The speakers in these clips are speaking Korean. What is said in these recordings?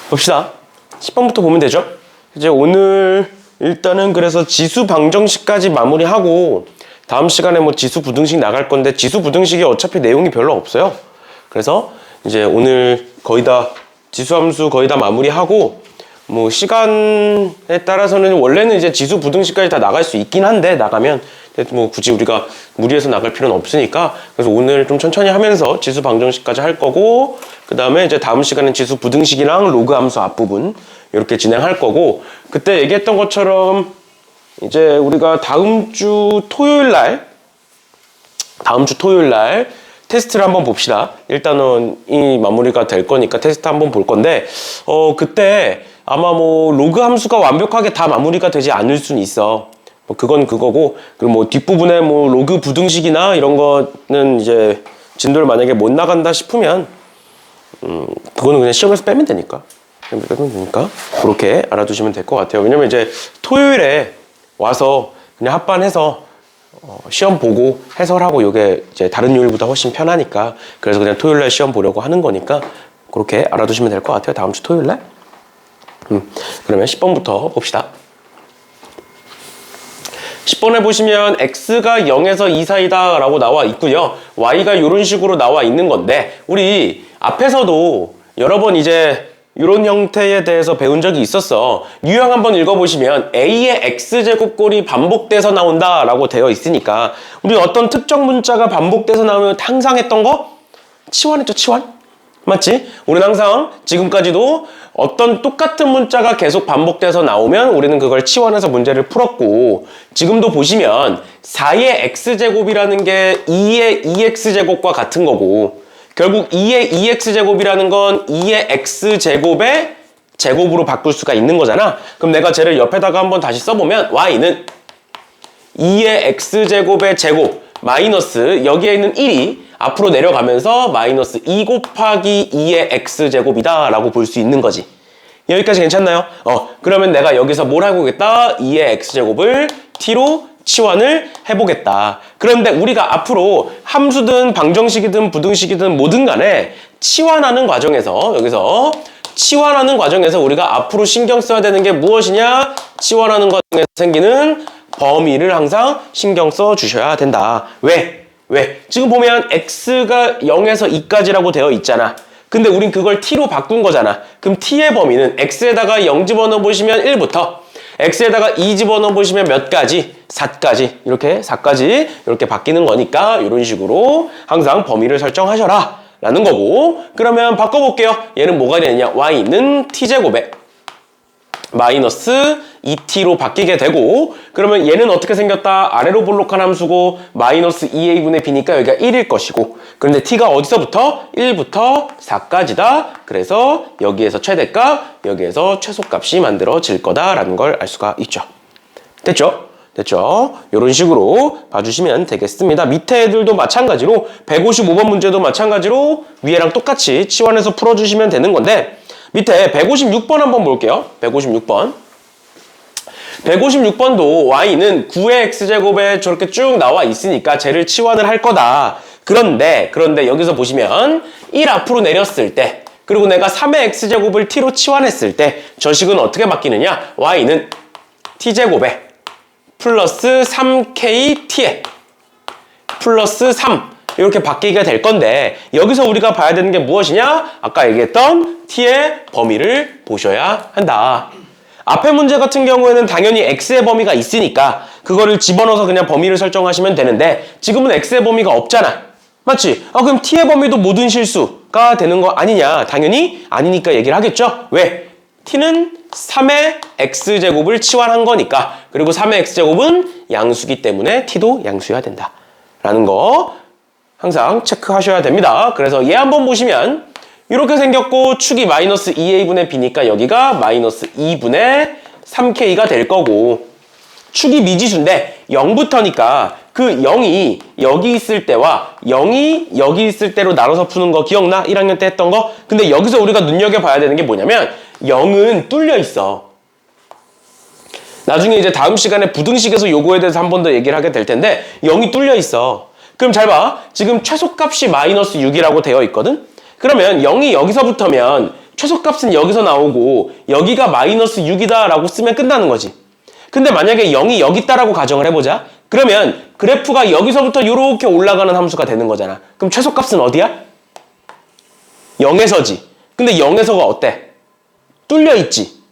봅시다. 10번부터 보면 되죠. 이제 오늘 일단은 그래서 지수 방정식까지 마무리하고 다음 시간에 뭐 지수 부등식 나갈 건데 지수 부등식이 어차피 내용이 별로 없어요. 그래서 이제 오늘 거의 다 지수함수 거의 다 마무리하고 뭐 시간에 따라서는 원래는 이제 지수 부등식까지 다 나갈 수 있긴 한데 나가면 뭐 굳이 우리가 무리해서 나갈 필요는 없으니까 그래서 오늘 좀 천천히 하면서 지수 방정식까지 할 거고 그 다음에 이제 다음 시간엔 지수 부등식이랑 로그 함수 앞부분 이렇게 진행할 거고 그때 얘기했던 것처럼 이제 우리가 다음 주 토요일 날 테스트를 한번 봅시다. 일단은 이 마무리가 될 거니까 테스트 한번 볼 건데 그때 아마 뭐 로그 함수가 완벽하게 다 마무리가 되지 않을 수는 있어. 뭐 그건 그거고 그리고 뭐 뒷부분에 뭐 로그 부등식이나 이런 거는 이제 진도를 만약에 못 나간다 싶으면 그거는 그냥 시험에서 빼면 되니까 그렇게 알아두시면 될 것 같아요. 왜냐면 이제 토요일에 와서 그냥 합반해서 시험 보고 해설하고 이게 이제 다른 요일보다 훨씬 편하니까 그래서 그냥 토요일날 시험 보려고 하는 거니까 그렇게 알아두시면 될 것 같아요. 다음 주 토요일날. 그러면 10번부터 봅시다. 10번에 보시면 x가 0에서 2 사이다 라고 나와 있고요. y가 이런 식으로 나와 있는 건데 우리 앞에서도 여러 번 이제 이런 형태에 대해서 배운 적이 있었어. 유형 한번 읽어보시면 a의 x제곱꼴이 반복돼서 나온다 라고 되어 있으니까 우리 어떤 특정 문자가 반복돼서 나오면 항상 했던 거? 치환했죠, 치환? 맞지? 우리는 항상 지금까지도 어떤 똑같은 문자가 계속 반복돼서 나오면 우리는 그걸 치환해서 문제를 풀었고 지금도 보시면 4의 x제곱이라는 게 2의 2x제곱과 같은 거고 결국 2의 2x제곱이라는 건 2의 x제곱의 제곱으로 바꿀 수가 있는 거잖아. 그럼 내가 쟤를 옆에다가 한번 다시 써보면 y는 2의 x제곱의 제곱 마이너스 여기에 있는 1이 앞으로 내려가면서 마이너스 2 곱하기 2의 x제곱이다 라고 볼 수 있는 거지. 여기까지 괜찮나요? 그러면 내가 여기서 뭘 해보겠다? 2의 x제곱을 t로 치환을 해보겠다. 그런데 우리가 앞으로 함수든 방정식이든 부등식이든 뭐든 간에 치환하는 과정에서 여기서 치환하는 과정에서 우리가 앞으로 신경 써야 되는 게 무엇이냐? 치환하는 과정에서 생기는 범위를 항상 신경 써 주셔야 된다. 왜? 지금 보면 x가 0에서 2까지라고 되어 있잖아. 근데 우린 그걸 t로 바꾼 거잖아. 그럼 t의 범위는 x에다가 0 집어넣어 보시면 1부터 x에다가 2 집어넣어 보시면 몇 가지? 4까지. 이렇게 4까지 이렇게 바뀌는 거니까 이런 식으로 항상 범위를 설정하셔라 라는 거고 그러면 바꿔볼게요. 얘는 뭐가 되느냐? y는 t제곱에 마이너스 2t로 바뀌게 되고 그러면 얘는 어떻게 생겼다? 아래로 볼록한 함수고 마이너스 2a분의 b니까 여기가 1일 것이고 그런데 t가 어디서부터? 1부터 4까지다. 그래서 여기에서 최대값, 여기에서 최소값이 만들어질 거다라는 걸 알 수가 있죠. 됐죠? 이런 식으로 봐주시면 되겠습니다. 밑에 애들도 마찬가지로 155번 문제도 마찬가지로 위에랑 똑같이 치환해서 풀어주시면 되는 건데 밑에 156번 한번 볼게요. 156번도 y는 9의 x제곱에 저렇게 쭉 나와 있으니까 쟤를 치환을 할 거다. 그런데 여기서 보시면 1 앞으로 내렸을 때 그리고 내가 3의 x제곱을 t로 치환했을 때 저 식은 어떻게 바뀌느냐? y는 t제곱에 플러스 3kt에 플러스 3 이렇게 바뀌게 될 건데 여기서 우리가 봐야 되는 게 무엇이냐? 아까 얘기했던 t의 범위를 보셔야 한다. 앞에 문제 같은 경우에는 당연히 x의 범위가 있으니까 그거를 집어넣어서 그냥 범위를 설정하시면 되는데 지금은 x의 범위가 없잖아. 맞지? 그럼 t의 범위도 모든 실수가 되는 거 아니냐? 당연히 아니니까 얘기를 하겠죠? 왜? t는 3의 x제곱을 치환한 거니까 그리고 3의 x제곱은 양수기 때문에 t도 양수여야 된다 라는 거 항상 체크하셔야 됩니다. 그래서 얘 한번 보시면 이렇게 생겼고 축이 마이너스 2a분의 b니까 여기가 마이너스 2분의 3k가 될 거고 축이 미지수인데 0부터니까 그 0이 여기 있을 때와 0이 여기 있을 때로 나눠서 푸는 거 기억나? 1학년 때 했던 거? 근데 여기서 우리가 눈여겨봐야 되는 게 뭐냐면 0은 뚫려 있어. 나중에 이제 다음 시간에 부등식에서 요거에 대해서 한 번 더 얘기를 하게 될 텐데 0이 뚫려 있어. 그럼 잘 봐. 지금 최소값이 마이너스 6이라고 되어 있거든? 그러면 0이 여기서부터면 최소값은 여기서 나오고 여기가 마이너스 6이다 라고 쓰면 끝나는 거지. 근데 만약에 0이 여기 있다라고 가정을 해보자. 그러면 그래프가 여기서부터 이렇게 올라가는 함수가 되는 거잖아. 그럼 최소값은 어디야? 0에서지. 근데 0에서가 어때? 뚫려있지.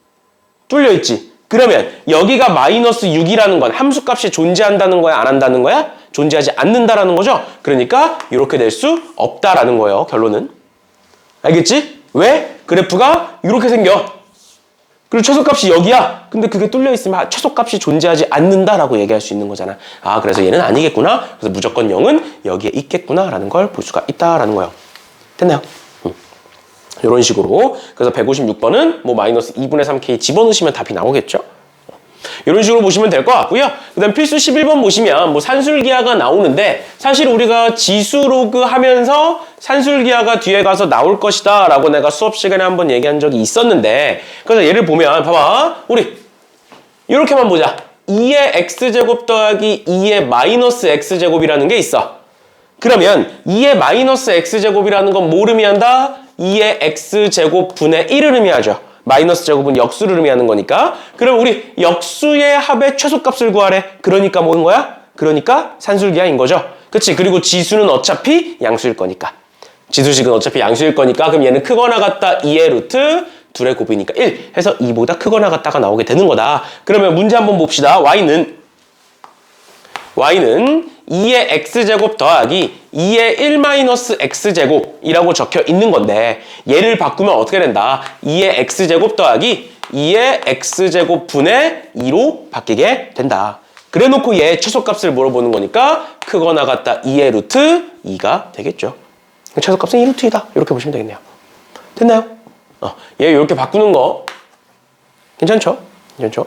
뚫려있지. 그러면 여기가 마이너스 6이라는 건 함수값이 존재한다는 거야? 안 한다는 거야? 존재하지 않는다라는 거죠? 그러니까 이렇게 될 수 없다라는 거예요. 결론은. 알겠지? 왜? 그래프가 이렇게 생겨. 그리고 최소값이 여기야. 근데 그게 뚫려있으면 최소값이 존재하지 않는다라고 얘기할 수 있는 거잖아. 아, 그래서 얘는 아니겠구나. 그래서 무조건 0은 여기에 있겠구나라는 걸 볼 수가 있다라는 거예요. 됐나요? 이런 식으로. 그래서 156번은 뭐 마이너스 2분의 3k 집어넣으시면 답이 나오겠죠? 이런 식으로 보시면 될 것 같고요. 그 다음 필수 11번 보시면 뭐 산술기하가 나오는데 사실 우리가 지수 로그 하면서 산술기하가 뒤에 가서 나올 것이다 라고 내가 수업 시간에 한번 얘기한 적이 있었는데 그래서 예를 보면 봐봐. 우리 이렇게만 보자. 2의 x제곱 더하기 2의 마이너스 x제곱이라는 게 있어. 그러면 2의 마이너스 x제곱이라는 건 뭘 의미한다? 2의 x제곱 분의 1을 의미하죠. 마이너스 제곱은 역수를 의미하는 거니까. 그럼 우리 역수의 합의 최소값을 구하래. 그러니까 뭐인 거야? 그러니까 산술기하인 거죠. 그치? 그리고 지수는 어차피 양수일 거니까. 지수식은 어차피 양수일 거니까 그럼 얘는 크거나 같다 2의 루트 둘의 곱이니까 1 해서 2보다 크거나 같다가 나오게 되는 거다. 그러면 문제 한번 봅시다. y는 2의 x제곱 더하기 2의 1-x제곱이라고 적혀 있는 건데 얘를 바꾸면 어떻게 된다? 2의 x제곱 더하기 2의 x제곱 분의 2로 바뀌게 된다. 그래 놓고 얘 최소값을 물어보는 거니까 크거나 같다 2의 루트 2가 되겠죠. 최소값은 2 루트 2다. 이렇게 보시면 되겠네요. 됐나요? 얘 이렇게 바꾸는 거 괜찮죠? 괜찮죠?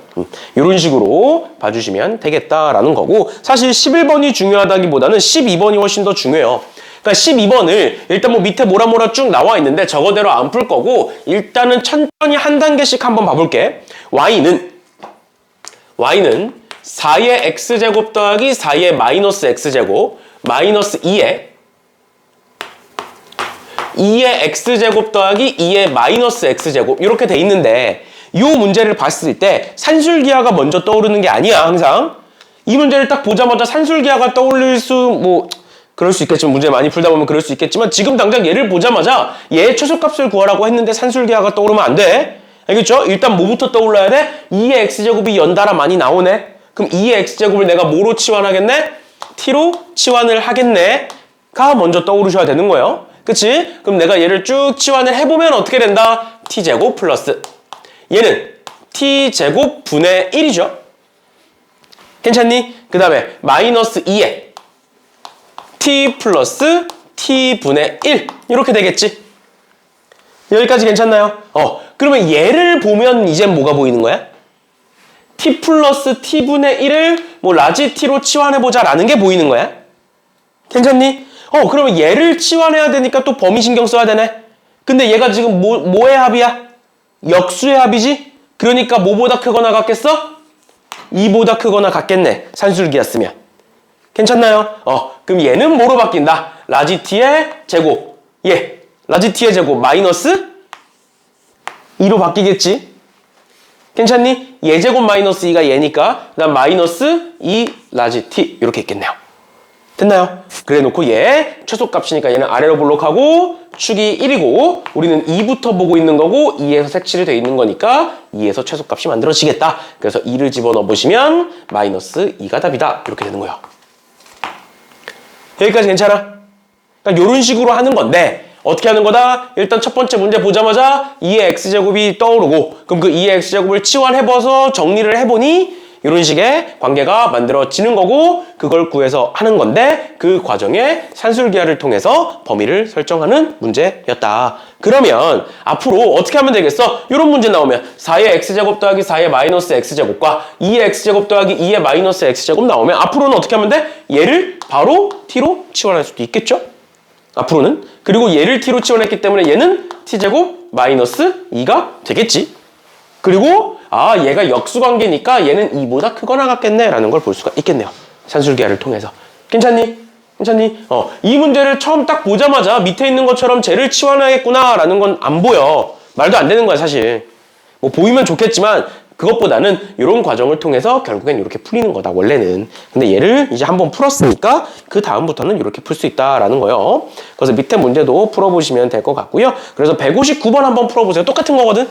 이런 식으로 봐주시면 되겠다라는 거고 사실 11번이 중요하다기보다는 12번이 훨씬 더 중요해요. 그러니까 12번을 일단 뭐 밑에 뭐라 쭉 나와 있는데 저거대로 안 풀 거고 일단은 천천히 한 단계씩 한번 봐볼게. y는 4의 x제곱 더하기 4의 마이너스 x제곱 마이너스 2의 x제곱 더하기 2의 마이너스 x제곱 이렇게 돼 있는데 이 문제를 봤을 때 산술기하가 먼저 떠오르는 게 아니야. 항상 이 문제를 딱 보자마자 산술기하가 떠올릴 수 뭐 그럴 수 있겠지만 문제 많이 풀다 보면 그럴 수 있겠지만 지금 당장 얘를 보자마자 얘의 최소값을 구하라고 했는데 산술기하가 떠오르면 안 돼. 알겠죠? 일단 뭐부터 떠올라야 돼? 2의 x제곱이 연달아 많이 나오네. 그럼 2의 x제곱을 내가 뭐로 치환하겠네? t로 치환을 하겠네 가 먼저 떠오르셔야 되는 거예요. 그치? 그럼 내가 얘를 쭉 치환을 해보면 어떻게 된다? t제곱 플러스 얘는 t제곱 분의 1이죠. 괜찮니? 그 다음에 마이너스 2에 t 플러스 t분의 1 이렇게 되겠지? 여기까지 괜찮나요? 그러면 얘를 보면 이제 뭐가 보이는 거야? t 플러스 t분의 1을 뭐 라지 t로 치환해보자 라는 게 보이는 거야? 괜찮니? 그러면 얘를 치환해야 되니까 또 범위 신경 써야 되네. 근데 얘가 지금 뭐의 합이야? 역수의 합이지? 그러니까 뭐보다 크거나 같겠어? 2보다 크거나 같겠네. 산술기였으면. 괜찮나요? 그럼 얘는 뭐로 바뀐다? 라지 t의 제곱. 라지 t의 제곱 마이너스 2로 바뀌겠지? 괜찮니? 얘 제곱 마이너스 2가 얘니까 그 다음 마이너스 2 라지 t 이렇게 있겠네요. 됐나요? 그래 놓고 얘 최소값이니까 얘는 아래로 볼록하고 축이 1이고 우리는 2부터 보고 있는 거고 2에서 색칠이 되어 있는 거니까 2에서 최소값이 만들어지겠다. 그래서 2를 집어넣어 보시면 마이너스 2가 답이다. 이렇게 되는 거예요. 여기까지 괜찮아? 그러니까 이런 식으로 하는 건데 어떻게 하는 거다? 일단 첫 번째 문제 보자마자 2의 x제곱이 떠오르고 그럼 그 2의 x제곱을 치환해봐서 정리를 해보니 이런 식의 관계가 만들어지는 거고 그걸 구해서 하는 건데 그 과정에 산술기하를 통해서 범위를 설정하는 문제였다. 그러면 앞으로 어떻게 하면 되겠어? 이런 문제 나오면 4의 x제곱 더하기 4의 마이너스 x제곱과 2의 x제곱 더하기 2의 마이너스 x제곱 나오면 앞으로는 어떻게 하면 돼? 얘를 바로 t로 치환할 수도 있겠죠? 앞으로는. 그리고 얘를 t로 치환했기 때문에 얘는 t제곱 마이너스 2가 되겠지. 그리고 얘가 역수관계니까 얘는 2보다 크거나 같겠네 라는 걸 볼 수가 있겠네요. 산술기하를 통해서. 괜찮니? 괜찮니? 이 문제를 처음 딱 보자마자 밑에 있는 것처럼 쟤를 치환하겠구나 라는 건 안 보여. 말도 안 되는 거야, 사실. 뭐 보이면 좋겠지만 그것보다는 이런 과정을 통해서 결국엔 이렇게 풀리는 거다, 원래는. 근데 얘를 이제 한번 풀었으니까 그 다음부터는 이렇게 풀 수 있다라는 거예요. 그래서 밑에 문제도 풀어보시면 될 것 같고요. 그래서 159번 한번 풀어보세요. 똑같은 거거든?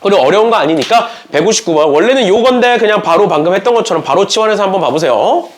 그리고 어려운 거 아니니까 159번. 원래는 요건데 그냥 바로 방금 했던 것처럼 바로 치환해서 한번 봐보세요.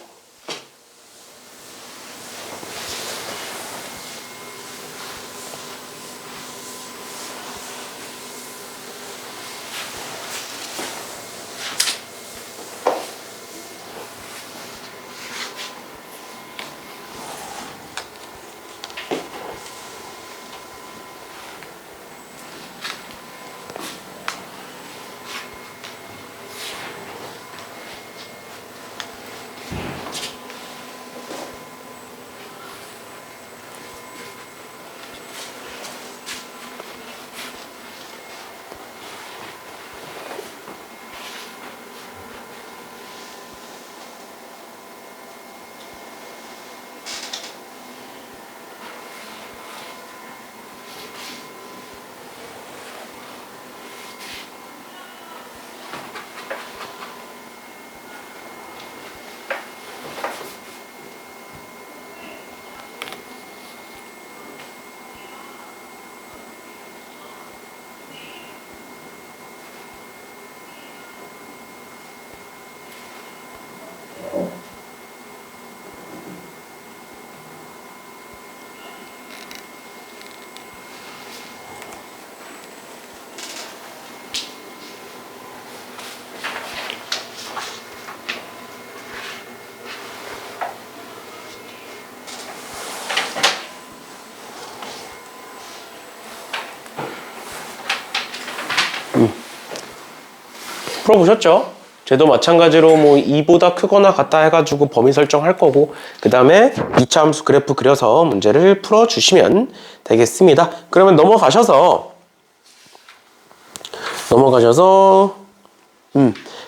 풀어보셨죠? 쟤도 마찬가지로 뭐 2보다 크거나 같다 해가지고 범위 설정할 거고, 그 다음에 2차 함수 그래프 그려서 문제를 풀어주시면 되겠습니다. 그러면 넘어가셔서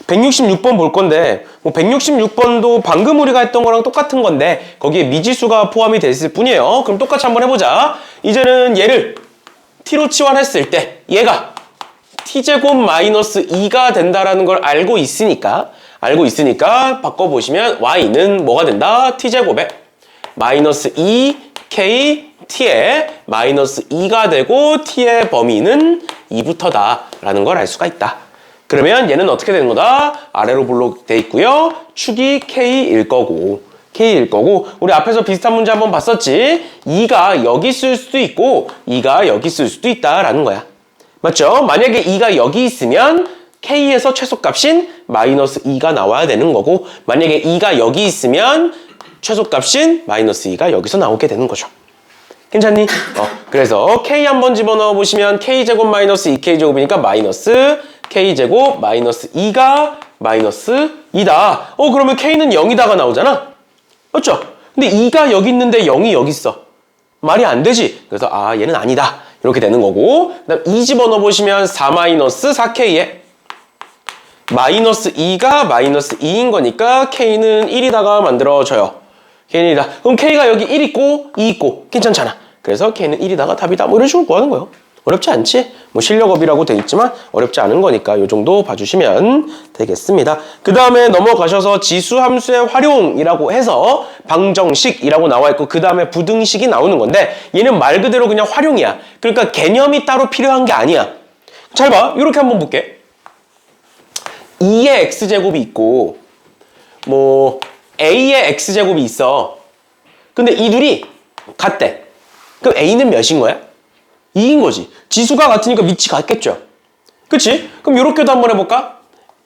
166번 볼 건데, 뭐 166번도 방금 우리가 했던 거랑 똑같은 건데 거기에 미지수가 포함이 됐을 뿐이에요. 그럼 똑같이 한번 해보자. 이제는 얘를 t로 치환했을 때 얘가 t제곱 마이너스 2가 된다라는 걸 알고 있으니까 바꿔보시면 y는 뭐가 된다? t제곱에 마이너스 2k t에 마이너스 2가 되고 t의 범위는 2부터다 라는 걸 알 수가 있다. 그러면 얘는 어떻게 되는 거다? 아래로 블록돼 있고요. 축이 k일 거고 우리 앞에서 비슷한 문제 한번 봤었지? 2가 여기 있을 수도 있고 2가 여기 있을 수도 있다라는 거야. 맞죠? 만약에 2가 여기 있으면 k에서 최소값인 마이너스 2가 나와야 되는 거고, 만약에 2가 여기 있으면 최소값인 마이너스 2가 여기서 나오게 되는 거죠. 괜찮니? 그래서 k 한번 집어넣어 보시면 k제곱 마이너스 2k제곱이니까 마이너스 k제곱 마이너스 2가 마이너스 2다. 그러면 k는 0이다가 나오잖아? 맞죠? 근데 2가 여기 있는데 0이 여기 있어. 말이 안 되지? 그래서 얘는 아니다. 이렇게 되는 거고, 그 다음 2 집어넣어 보시면 4 마이너스 4k에 마이너스 2가 마이너스 2인 거니까 k는 1이다가 만들어져요. k는 1이다. 그럼 k가 여기 1 있고 2 있고 괜찮잖아. 그래서 k는 1이다가 답이다. 뭐 이런 식으로 구하는 거예요. 어렵지 않지? 뭐 실력업이라고 돼 있지만 어렵지 않은 거니까 요 정도 봐주시면 되겠습니다. 그 다음에 넘어가셔서 지수함수의 활용이라고 해서 방정식이라고 나와 있고, 그 다음에 부등식이 나오는 건데 얘는 말 그대로 그냥 활용이야. 그러니까 개념이 따로 필요한 게 아니야. 잘 봐. 이렇게 한번 볼게. 2의 x제곱이 있고 뭐 a의 x제곱이 있어. 근데 이 둘이 같대. 그럼 a는 몇인 거야? 2인 거지. 지수가 같으니까 밑이 같겠죠. 그치? 그럼 이렇게도 한번 해볼까?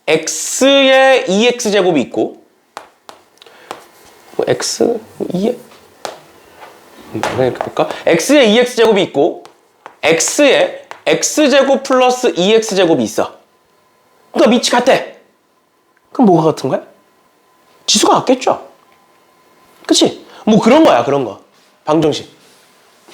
x의 2x제곱이 있고 x 2의 이렇게 볼까? x의 2x제곱이 있고 x의 x제곱 플러스 2x제곱이 있어. 그러니까 밑이 같대. 그럼 뭐가 같은 거야? 지수가 같겠죠. 그치? 뭐 그런 거야, 그런 거. 방정식.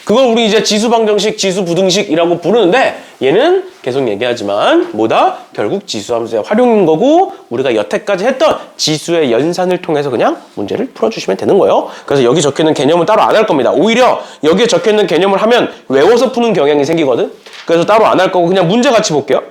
그걸 우리 이제 지수 방정식, 지수 부등식이라고 부르는데 얘는 계속 얘기하지만 뭐다? 결국 지수 함수의 활용인 거고 우리가 여태까지 했던 지수의 연산을 통해서 그냥 문제를 풀어주시면 되는 거예요. 그래서 여기 적혀있는 개념은 따로 안 할 겁니다. 오히려 여기에 적혀있는 개념을 하면 외워서 푸는 경향이 생기거든. 그래서 따로 안 할 거고 그냥 문제 같이 볼게요.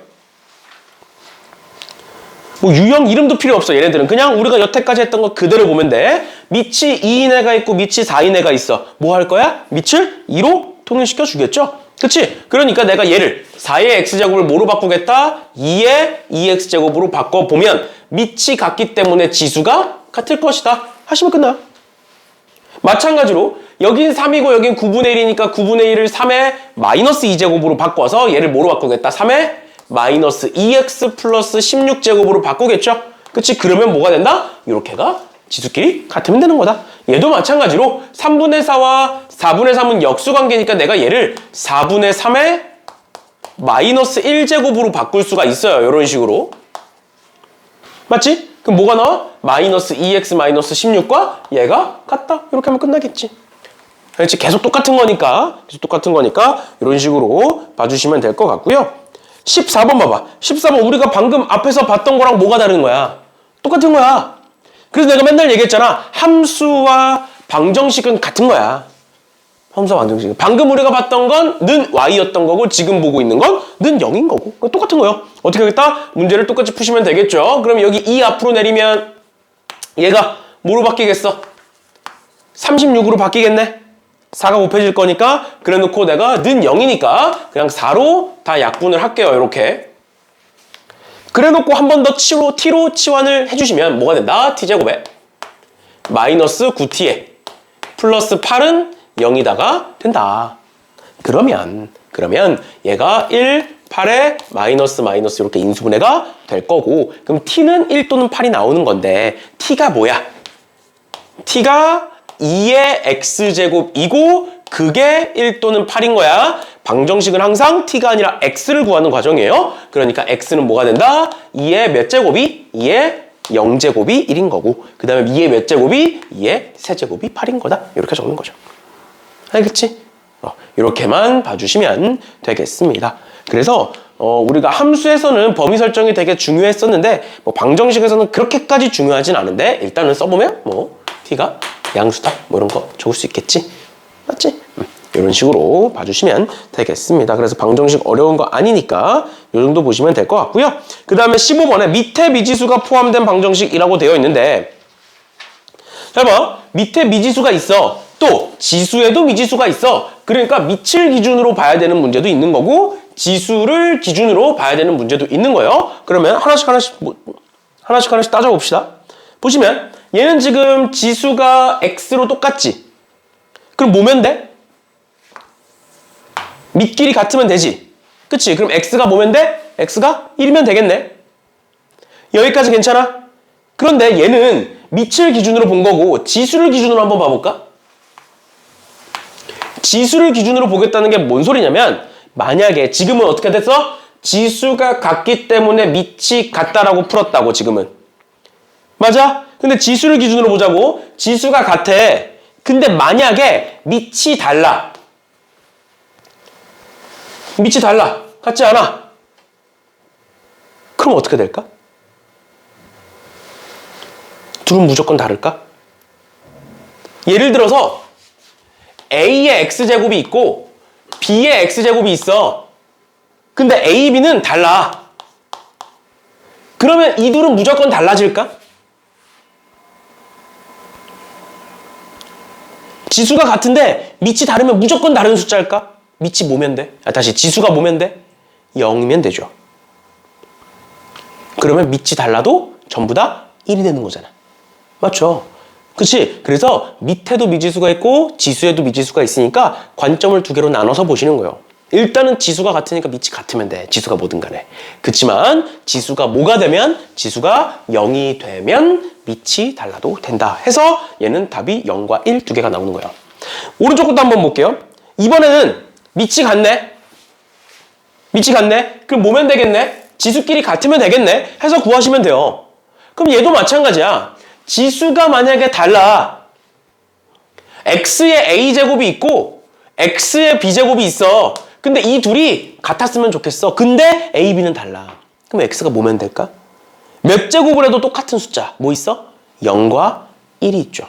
뭐 유형 이름도 필요 없어. 얘네들은 그냥 우리가 여태까지 했던 거 그대로 보면 돼. 밑이 2인 애가 있고 밑이 4인 애가 있어. 뭐 할 거야? 밑을 2로 통일시켜 주겠죠? 그치? 그러니까 내가 얘를 4의 x제곱을 뭐로 바꾸겠다? 2의 2x제곱으로 바꿔보면 밑이 같기 때문에 지수가 같을 것이다. 하시면 끝나요. 마찬가지로 여긴 3이고 여긴 9분의 1이니까 9분의 1을 3의 마이너스 2제곱으로 바꿔서 얘를 뭐로 바꾸겠다? 3의 마이너스 2x 플러스 16제곱으로 바꾸겠죠? 그치? 그러면 뭐가 된다? 이렇게가 지수끼리 같으면 되는 거다. 얘도 마찬가지로 3분의 4와 4분의 3은 역수관계니까 내가 얘를 4분의 3의 마이너스 1제곱으로 바꿀 수가 있어요. 이런 식으로. 맞지? 그럼 뭐가 나와? 마이너스 2x 마이너스 16과 얘가 같다. 이렇게 하면 끝나겠지. 그렇지? 계속 똑같은 거니까 이런 식으로 봐주시면 될 것 같고요. 14번 봐봐. 14번 우리가 방금 앞에서 봤던 거랑 뭐가 다른 거야? 똑같은 거야. 그래서 내가 맨날 얘기했잖아. 함수와 방정식은 같은 거야. 함수와 방정식은. 방금 우리가 봤던 건 는 y였던 거고 지금 보고 있는 건 는 0인 거고. 똑같은 거예요. 어떻게 하겠다? 문제를 똑같이 푸시면 되겠죠. 그럼 여기 2 앞으로 내리면 얘가 뭐로 바뀌겠어? 36으로 바뀌겠네. 4가 곱해질 거니까 그래 놓고 내가 는 0이니까 그냥 4로 다 약분을 할게요. 이렇게. 그래 놓고 한 번 더 t로 치환을 해주시면 뭐가 된다? t제곱에 마이너스 9t에 플러스 8은 0이다가 된다. 그러면 얘가 1, 8에 마이너스 이렇게 인수분해가 될 거고 그럼 t는 1 또는 8이 나오는 건데 t가 뭐야? t가 2의 x제곱이고 그게 1 또는 8인 거야. 방정식은 항상 t가 아니라 x를 구하는 과정이에요. 그러니까 x는 뭐가 된다? 2의 몇 제곱이? 2의 0제곱이 1인 거고 그 다음에 2의 몇 제곱이? 2의 세제곱이 8인 거다. 이렇게 적는 거죠. 알겠지? 이렇게만 봐주시면 되겠습니다. 그래서 우리가 함수에서는 범위 설정이 되게 중요했었는데 뭐 방정식에서는 그렇게까지 중요하진 않은데 일단은 써보면 뭐 t가 양수다 뭐 이런 거 적을 수 있겠지? 맞지? 이런 식으로 봐주시면 되겠습니다. 그래서 방정식 어려운 거 아니니까 이 정도 보시면 될 것 같고요. 그 다음에 15번에 밑에 미지수가 포함된 방정식이라고 되어 있는데 잘 봐. 밑에 미지수가 있어. 또 지수에도 미지수가 있어. 그러니까 밑을 기준으로 봐야 되는 문제도 있는 거고 지수를 기준으로 봐야 되는 문제도 있는 거예요. 그러면 하나씩 따져봅시다. 보시면 얘는 지금 지수가 x로 똑같지? 그럼 뭐면 돼? 밑끼리 같으면 되지? 그치? 그럼 x가 뭐면 돼? x가 1이면 되겠네. 여기까지 괜찮아? 그런데 얘는 밑을 기준으로 본 거고 지수를 기준으로 한번 봐볼까? 지수를 기준으로 보겠다는 게 뭔 소리냐면 만약에 지금은 어떻게 됐어? 지수가 같기 때문에 밑이 같다라고 풀었다고 지금은. 맞아? 근데 지수를 기준으로 보자고. 지수가 같아. 근데 만약에 밑이 달라. 밑이 달라. 같지 않아? 그럼 어떻게 될까? 둘은 무조건 다를까? 예를 들어서 A의 X제곱이 있고 B의 X제곱이 있어. 근데 A, B는 달라. 그러면 이 둘은 무조건 달라질까? 지수가 같은데 밑이 다르면 무조건 다른 숫자일까? 밑이 뭐면 돼? 지수가 뭐면 돼? 0이면 되죠. 그러면 밑이 달라도 전부 다 1이 되는 거잖아. 맞죠? 그치? 그래서 밑에도 미지수가 있고 지수에도 미지수가 있으니까 관점을 두 개로 나눠서 보시는 거예요. 일단은 지수가 같으니까 밑이 같으면 돼. 지수가 뭐든 간에. 그치만 지수가 뭐가 되면? 지수가 0이 되면 밑이 달라도 된다. 해서 얘는 답이 0과 1 두 개가 나오는 거예요. 오른쪽 것도 한번 볼게요. 이번에는 밑이 같네. 밑이 같네. 그럼 뭐면 되겠네? 지수끼리 같으면 되겠네. 해서 구하시면 돼요. 그럼 얘도 마찬가지야. 지수가 만약에 달라. x의 a제곱이 있고 x의 b제곱이 있어. 근데 이 둘이 같았으면 좋겠어. 근데 a, b는 달라. 그럼 x가 뭐면 될까? 몇 제곱을 해도 똑같은 숫자. 뭐 있어? 0과 1이 있죠.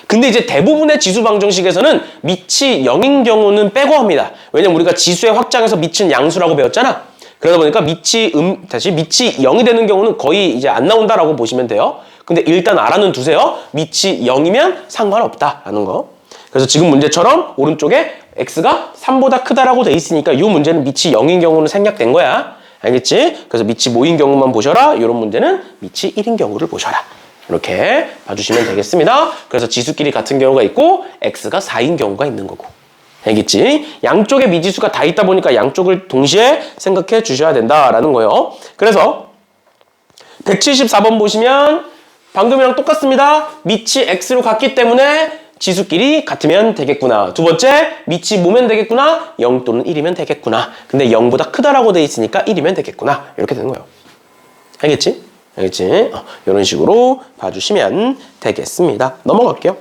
근데 이제 대부분의 지수 방정식에서는 밑이 0인 경우는 빼고 합니다. 왜냐면 우리가 지수의 확장에서 밑은 양수라고 배웠잖아. 그러다 보니까 밑이 0이 되는 경우는 거의 이제 안 나온다라고 보시면 돼요. 근데 일단 알아는 두세요. 밑이 0이면 상관없다라는 거. 그래서 지금 문제처럼 오른쪽에 x가 3보다 크다라고 돼 있으니까 이 문제는 밑이 0인 경우는 생략된 거야. 알겠지? 그래서 밑이 뭐인 경우만 보셔라. 이런 문제는 밑이 1인 경우를 보셔라. 이렇게 봐주시면 되겠습니다. 그래서 지수끼리 같은 경우가 있고 x가 4인 경우가 있는 거고. 알겠지? 양쪽에 미지수가 다 있다 보니까 양쪽을 동시에 생각해 주셔야 된다라는 거예요. 그래서 174번 보시면 방금이랑 똑같습니다. 밑이 x로 같기 때문에 지수끼리 같으면 되겠구나. 두 번째, 밑이 뭐면 되겠구나? 0 또는 1이면 되겠구나. 근데 0보다 크다라고 돼 있으니까 1이면 되겠구나. 이렇게 되는 거예요. 알겠지? 알겠지? 이런 식으로 봐주시면 되겠습니다. 넘어갈게요.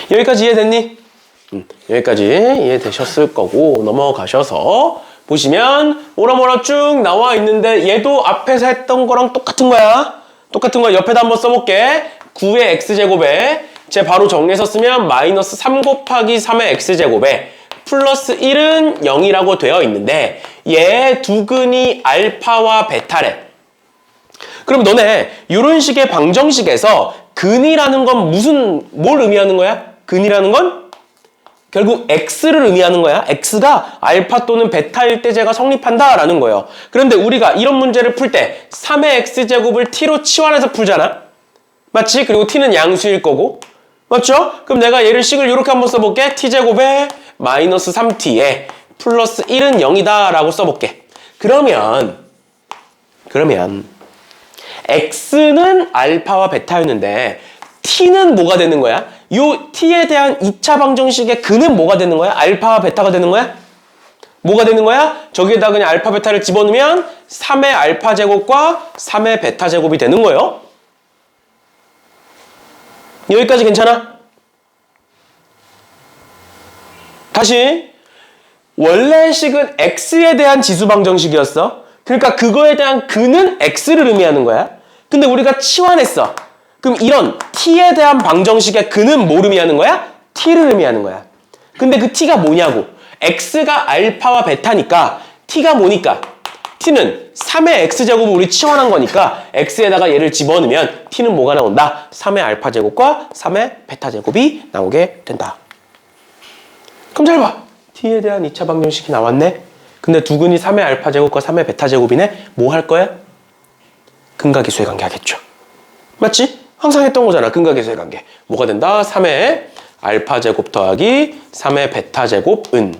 여기까지 이해됐니? 여기까지 이해되셨을 거고 넘어가셔서 보시면 뭐라 쭉 나와 있는데 얘도 앞에서 했던 거랑 똑같은 거야. 똑같은 거 옆에다 한번 써볼게. 9의 x제곱에 제 바로 정리해서 쓰면 마이너스 3 곱하기 3의 x제곱에 플러스 1은 0이라고 되어 있는데 얘 두 근이 알파와 베타래. 그럼 너네 이런 식의 방정식에서 근이라는 건 뭘 의미하는 거야? 근이라는 건 결국 x를 의미하는 거야. x가 알파 또는 베타일 때 제가 성립한다라는 거예요. 그런데 우리가 이런 문제를 풀 때 3의 x제곱을 t로 치환해서 풀잖아. 맞지? 그리고 t는 양수일 거고. 맞죠? 그럼 내가 얘를 식을 이렇게 한번 써볼게. t제곱에 마이너스 3t에 플러스 1은 0이다 라고 써볼게. 그러면 x는 알파와 베타였는데 t는 뭐가 되는 거야? 요 t에 대한 2차 방정식의 근은 뭐가 되는 거야? 알파와 베타가 되는 거야? 뭐가 되는 거야? 저기에다 그냥 알파 베타를 집어넣으면 3의 알파 제곱과 3의 베타 제곱이 되는 거예요. 여기까지 괜찮아? 다시 원래 식은 x에 대한 지수 방정식이었어. 그러니까 그거에 대한 근은 x를 의미하는 거야. 근데 우리가 치환했어. 그럼 이런 t에 대한 방정식의 근은 뭘 의미하는 거야? t를 의미하는 거야. 근데 그 t가 뭐냐고. x가 알파와 베타니까 t가 뭐니까? t는 3의 x제곱을 우리 치환한 거니까 x에다가 얘를 집어넣으면 t는 뭐가 나온다? 3의 알파 제곱과 3의 베타 제곱이 나오게 된다. 그럼 잘 봐. t에 대한 2차 방정식이 나왔네. 근데 두 근이 3의 알파 제곱과 3의 베타 제곱이네. 뭐 할 거야? 근각계수의 관계 하겠죠. 맞지? 항상 했던 거잖아. 근각계수의 관계. 뭐가 된다? 3의 알파 제곱 더하기 3의 베타 제곱은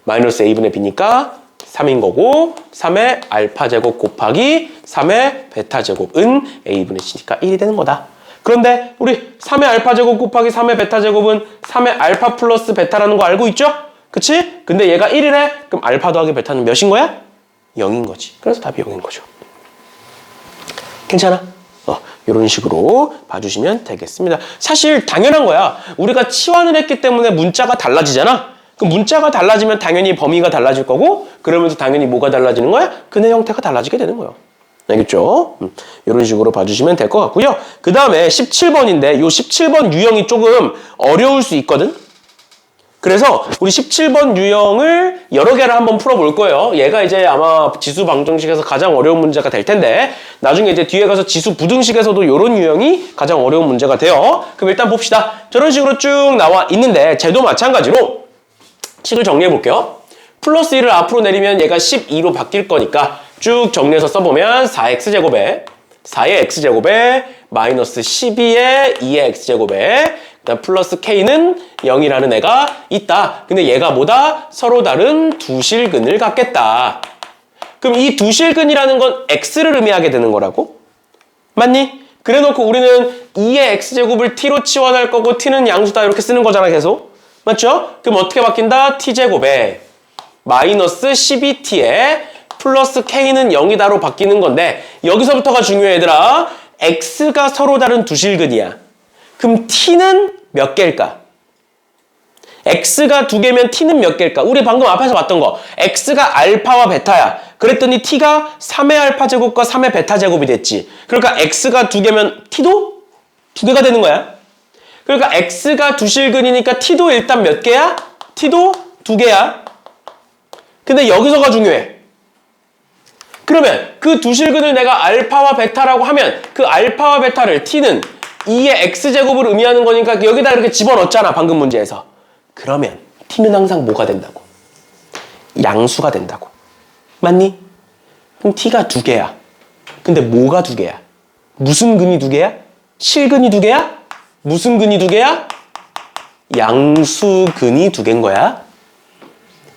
마이너스 a분의 b니까 3인 거고 3의 알파 제곱 곱하기 3의 베타 제곱은 a분의 c니까 1이 되는 거다. 그런데 우리 3의 알파 제곱 곱하기 3의 베타 제곱은 3의 알파 플러스 베타라는 거 알고 있죠? 그치? 근데 얘가 1이래? 그럼 알파 더하기 베타는 몇인 거야? 0인 거지. 그래서 답이 0인 거죠. 괜찮아? 이런 식으로 봐주시면 되겠습니다. 사실 당연한 거야. 우리가 치환을 했기 때문에 문자가 달라지잖아. 그 문자가 달라지면 당연히 범위가 달라질 거고 그러면서 당연히 뭐가 달라지는 거야? 근의 형태가 달라지게 되는 거예요. 알겠죠? 이런 식으로 봐주시면 될 것 같고요. 그 다음에 17번인데 이 17번 유형이 조금 어려울 수 있거든? 그래서 우리 17번 유형을 여러 개를 한번 풀어볼 거예요. 얘가 이제 아마 지수 방정식에서 가장 어려운 문제가 될 텐데 나중에 이제 뒤에 가서 지수 부등식에서도 이런 유형이 가장 어려운 문제가 돼요. 그럼 일단 봅시다. 저런 식으로 쭉 나와 있는데 쟤도 마찬가지로 식을 정리해 볼게요. 플러스 1을 앞으로 내리면 얘가 12로 바뀔 거니까 쭉 정리해서 써보면 4x제곱에 4의 x제곱에 마이너스 12의 2의 x제곱에 그다음 플러스 k는 0이라는 애가 있다. 근데 얘가 뭐다? 서로 다른 두 실근을 갖겠다. 그럼 이 두 실근이라는 건 x를 의미하게 되는 거라고? 맞니? 그래놓고 우리는 2의 x제곱을 t로 치환할 거고 t는 양수다 이렇게 쓰는 거잖아 계속. 맞죠? 그럼 어떻게 바뀐다? t제곱에 마이너스 12t에 플러스 k는 0이다로 바뀌는 건데 여기서부터가 중요해 얘들아. x가 서로 다른 두 실근이야. 그럼 t는 몇 개일까? x가 두 개면 t는 몇 개일까? 우리 방금 앞에서 봤던 거. x가 알파와 베타야. 그랬더니 t가 3의 알파 제곱과 3의 베타 제곱이 됐지. 그러니까 x가 두 개면 t도 두 개가 되는 거야. 그러니까 x가 두 실근이니까 t도 일단 몇 개야? t도 두 개야. 근데 여기서가 중요해. 그러면 그 두 실근을 내가 알파와 베타라고 하면 그 알파와 베타를 t는 2의 x제곱을 의미하는 거니까 여기다 이렇게 집어넣었잖아. 방금 문제에서. 그러면 t는 항상 뭐가 된다고? 양수가 된다고. 맞니? 그럼 t가 두 개야. 근데 뭐가 두 개야? 무슨 근이 두 개야? 실근이 두 개야? 무슨 근이 두 개야? 양수근이 두 개인 거야.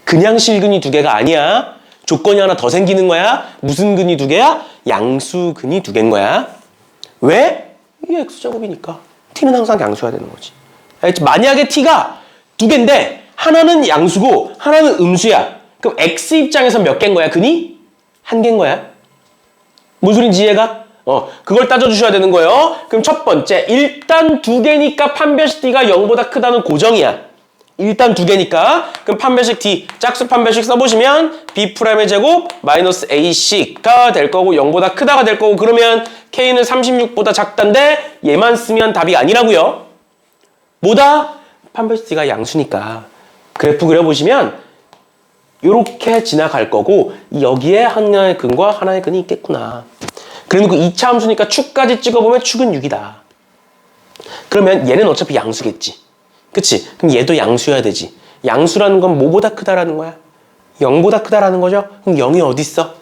그냥 실근이 두 개가 아니야. 조건이 하나 더 생기는 거야. 무슨 근이 두 개야? 양수근이 두 개인 거야. 왜? 이게 x제곱이니까. t는 항상 양수가 되는 거지. 알겠지? 만약에 t가 두 개인데 하나는 양수고 하나는 음수야. 그럼 x 입장에서 몇 개인 거야? 근이? 한 개인 거야. 무슨 소린지 이해가? 그걸 따져주셔야 되는 거예요. 그럼 첫 번째, 일단 두 개니까 판별식 d가 0보다 크다는 고정이야. 일단 두 개니까. 그럼 판별식 d, 짝수 판별식 써보시면 b'의 제곱 마이너스 ac가 될 거고 0보다 크다가 될 거고 그러면 k는 36보다 작단데 얘만 쓰면 답이 아니라고요. 뭐다? 판별식 d가 양수니까. 그래프 그려보시면 이렇게 지나갈 거고 여기에 하나의 근과 하나의 근이 있겠구나. 그래놓고 2차 함수니까 축까지 찍어보면 축은 6이다. 그러면 얘는 어차피 양수겠지. 그치? 그럼 얘도 양수여야 되지. 양수라는 건 뭐보다 크다라는 거야? 0보다 크다라는 거죠? 그럼 0이 어디 있어?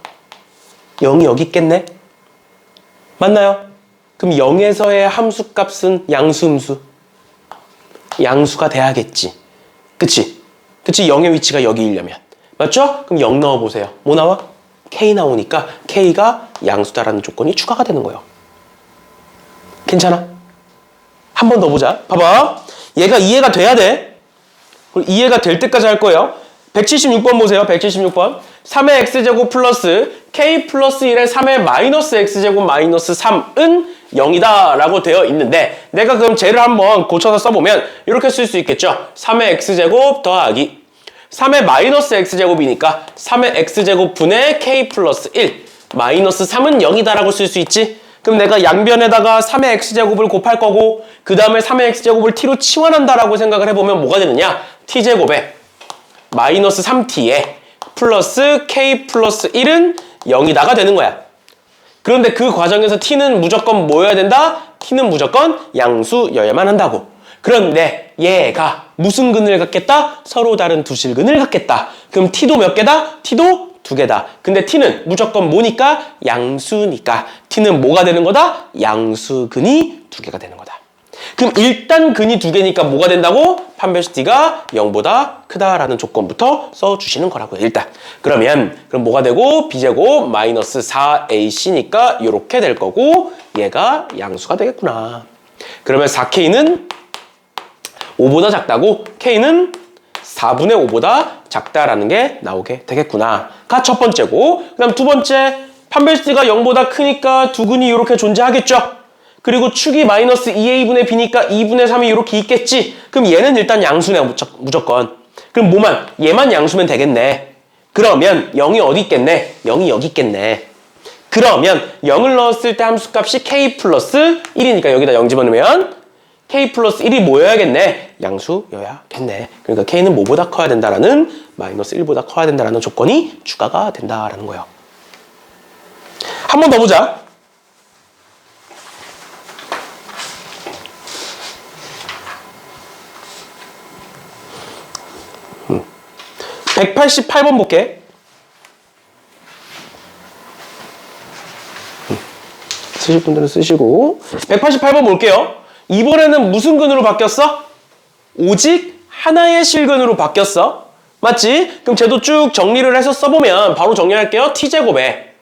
0이 여기 있겠네? 맞나요? 그럼 0에서의 함수값은 양수, 음수? 양수가 돼야겠지. 그치? 그치? 0의 위치가 여기이려면. 맞죠? 그럼 0 넣어보세요. 뭐 나와? K 나오니까 K가 양수다라는 조건이 추가가 되는 거예요. 괜찮아? 한 번 더 보자. 봐봐. 얘가 이해가 돼야 돼. 이해가 될 때까지 할 거예요. 176번 보세요. 176번. 3의 x제곱 플러스 k 플러스 1의 3의 마이너스 x제곱 마이너스 3은 0이다 라고 되어 있는데 내가 그럼 쟤를 한번 고쳐서 써보면 이렇게 쓸 수 있겠죠. 3의 x제곱 더하기 3의 마이너스 x제곱이니까 3의 x제곱 분의 k 플러스 1 마이너스 3은 0이다 라고 쓸 수 있지. 그럼 내가 양변에다가 3의 x제곱을 곱할 거고 그 다음에 3의 x제곱을 t로 치환한다라고 생각을 해보면 뭐가 되느냐? t제곱에 마이너스 3t에 플러스 k 플러스 1은 0이다가 되는 거야. 그런데 그 과정에서 t는 무조건 뭐여야 된다? t는 무조건 양수여야만 한다고. 그런데 얘가 무슨 근을 갖겠다? 서로 다른 두 실근을 갖겠다. 그럼 t도 몇 개다? t도 두 개다. 근데 t는 무조건 뭐니까? 양수니까. t는 뭐가 되는 거다? 양수근이 두 개가 되는 거다. 그럼 일단 근이 두 개니까 뭐가 된다고? 판별식 d가 0보다 크다라는 조건부터 써주시는 거라고요. 일단. 그럼 뭐가 되고? b제곱 마이너스 4ac니까 이렇게 될 거고 얘가 양수가 되겠구나. 그러면 4k는 5보다 작다고 k는 4분의 5보다 작다라는 게 나오게 되겠구나가 첫 번째고 그 다음 두 번째 판별식 d가 0보다 크니까 두 근이 이렇게 존재하겠죠. 그리고 축이 마이너스 2a분의 b니까 2분의 3이 이렇게 있겠지. 그럼 얘는 일단 양수네 무조건. 그럼 뭐만? 얘만 양수면 되겠네. 그러면 0이 어디 있겠네? 0이 여기 있겠네. 그러면 0을 넣었을 때 함수값이 k 플러스 1이니까 여기다 0 집어넣으면 k 플러스 1이 뭐여야겠네? 양수여야겠네. 그러니까 k는 뭐보다 커야 된다라는 마이너스 1보다 커야 된다라는 조건이 추가가 된다라는 거예요. 한 번 더 보자. 188번 볼게. 쓰실 분들은 쓰시고 188번 볼게요. 이번에는 무슨 근으로 바뀌었어? 오직 하나의 실근으로 바뀌었어. 맞지? 그럼 쟤도 쭉 정리를 해서 써보면 바로 정리할게요. t제곱에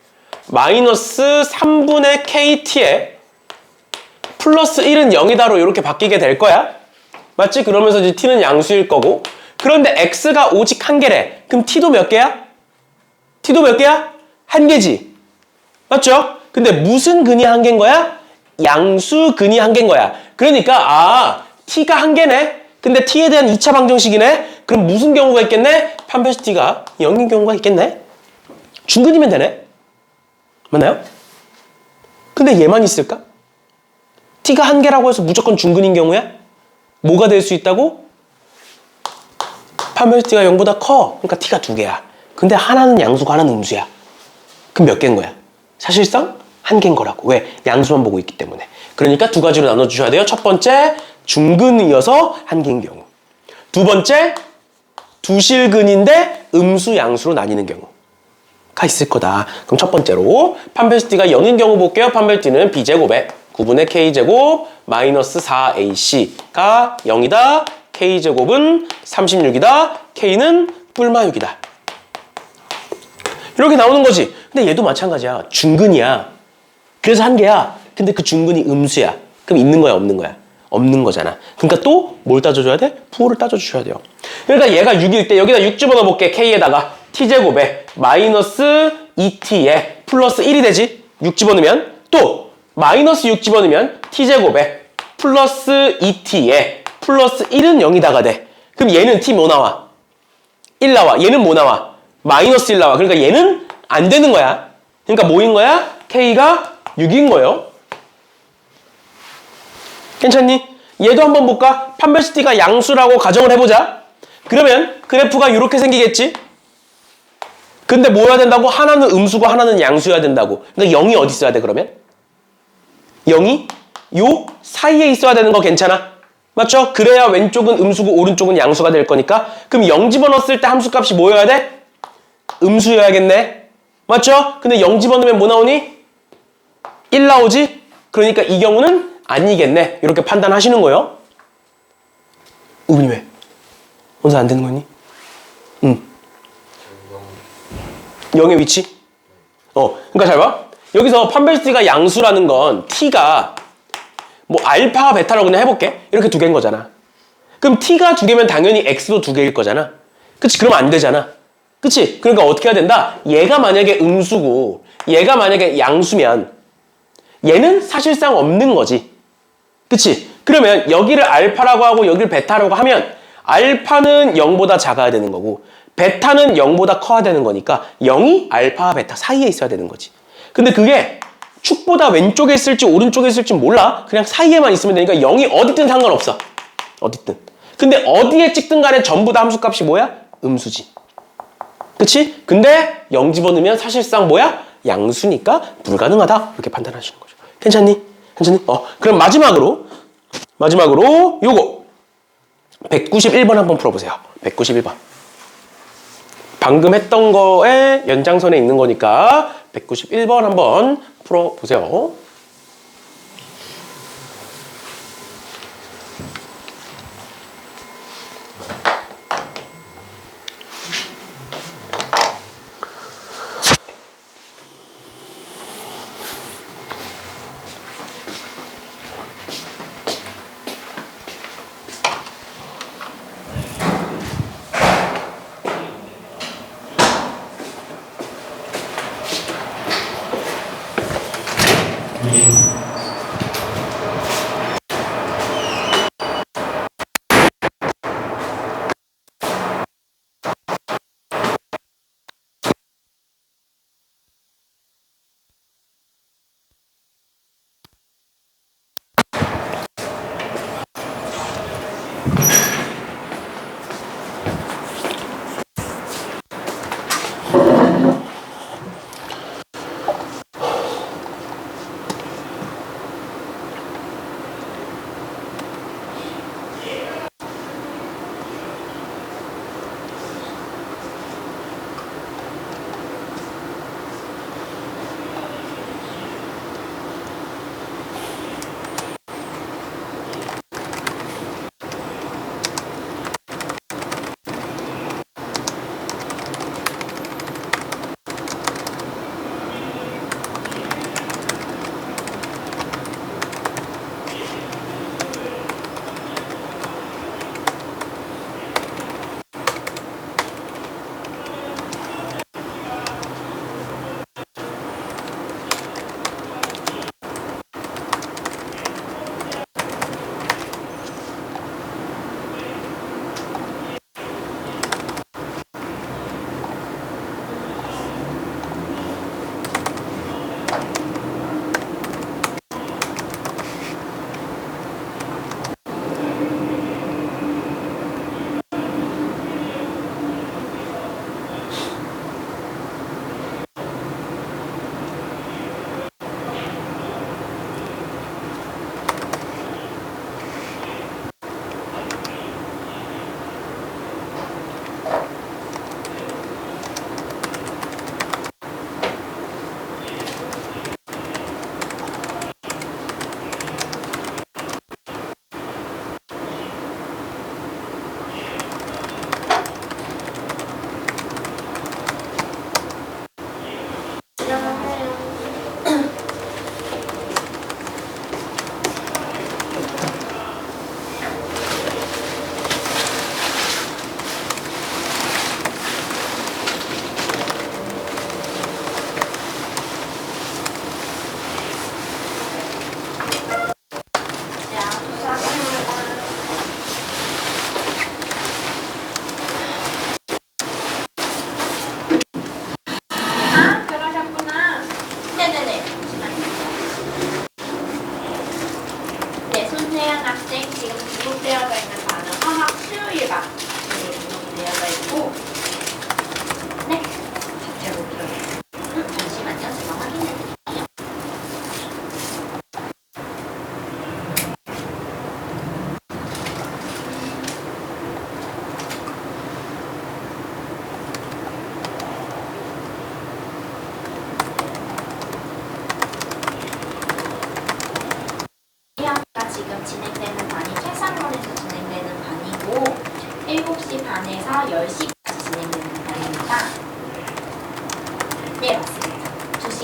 마이너스 3분의 kt에 플러스 1은 0이다로 이렇게 바뀌게 될 거야. 맞지? 그러면서 이제 t는 양수일 거고 그런데 x가 오직 한 개래. 그럼 t도 몇 개야? t도 몇 개야? 한 개지. 맞죠? 근데 무슨 근이 한 개인 거야? 양수 근이 한 개인 거야. 그러니까 t가 한 개네. 근데 t에 대한 2차 방정식이네? 그럼 무슨 경우가 있겠네? 판별식 t가 0인 경우가 있겠네? 중근이면 되네? 맞나요? 근데 얘만 있을까? t가 한 개라고 해서 무조건 중근인 경우야? 뭐가 될 수 있다고? 판별식 t가 0보다 커. 그러니까 t가 2개야. 근데 하나는 양수고 하나는 음수야. 그럼 몇 개인 거야? 사실상 한 개인 거라고. 왜? 양수만 보고 있기 때문에. 그러니까 두 가지로 나눠주셔야 돼요. 첫 번째, 중근이어서 한 개인 경우. 두 번째, 두실근인데 음수, 양수로 나뉘는 경우가 있을 거다. 그럼 첫 번째로 판별식 t가 0인 경우 볼게요. 판별식 t는 b제곱에 9분의 k제곱 마이너스 4ac가 0이다. k제곱은 36이다. k는 뿔마 6이다. 이렇게 나오는 거지. 근데 얘도 마찬가지야. 중근이야. 그래서 한 개야. 근데 그 중근이 음수야. 그럼 있는 거야, 없는 거야? 없는 거잖아. 그러니까 또 뭘 따져줘야 돼? 부호를 따져주셔야 돼요. 그러니까 얘가 6일 때 여기다 6 집어넣어볼게. k에다가 t제곱에 마이너스 2t에 플러스 1이 되지? 6 집어넣으면 또 마이너스 6 집어넣으면 t제곱에 플러스 2t에 플러스 1은 0이다가 돼. 그럼 얘는 t 뭐 나와? 1 나와. 얘는 뭐 나와? 마이너스 1 나와. 그러니까 얘는 안 되는 거야. 그러니까 뭐인 거야? k가 6인 거예요. 괜찮니? 얘도 한번 볼까? 판별식 t가 양수라고 가정을 해보자. 그러면 그래프가 이렇게 생기겠지? 근데 뭐 해야 된다고? 하나는 음수고 하나는 양수여야 된다고. 그러니까 0이 어디 있어야 돼 그러면? 0이 요 사이에 있어야 되는 거 괜찮아? 맞죠? 그래야 왼쪽은 음수고 오른쪽은 양수가 될 거니까. 그럼 0 집어넣었을 때 함수값이 뭐여야 돼? 음수여야겠네. 맞죠? 근데 0 집어넣으면 뭐 나오니? 1 나오지? 그러니까 이 경우는 아니겠네. 이렇게 판단하시는 거예요. 우빈이 왜? 오늘 안 되는 거니? 응. 0의 위치? 그러니까 잘 봐. 여기서 판별식 t가 양수라는 건 t가 뭐 알파와 베타라고 그냥 해볼게. 이렇게 두 개인 거잖아. 그럼 t가 두 개면 당연히 x도 두 개일 거잖아. 그치? 그러면 안 되잖아. 그치? 그러니까 어떻게 해야 된다? 얘가 만약에 음수고 얘가 만약에 양수면 얘는 사실상 없는 거지. 그치? 그러면 여기를 알파라고 하고 여기를 베타라고 하면 알파는 0보다 작아야 되는 거고 베타는 0보다 커야 되는 거니까 0이 알파와 베타 사이에 있어야 되는 거지. 근데 그게 축보다 왼쪽에 있을지 오른쪽에 있을지 몰라. 그냥 사이에만 있으면 되니까 0이 어디든 상관없어. 어디든. 근데 어디에 찍든 간에 전부 다 함수값이 뭐야? 음수지. 그치? 근데 0 집어넣으면 사실상 뭐야? 양수니까 불가능하다. 이렇게 판단하시는 거죠. 괜찮니? 괜찮니? 그럼 마지막으로 요거 191번 한번 풀어보세요. 191번. 방금 했던 거에 연장선에 있는 거니까 191번 한번 풀어보세요.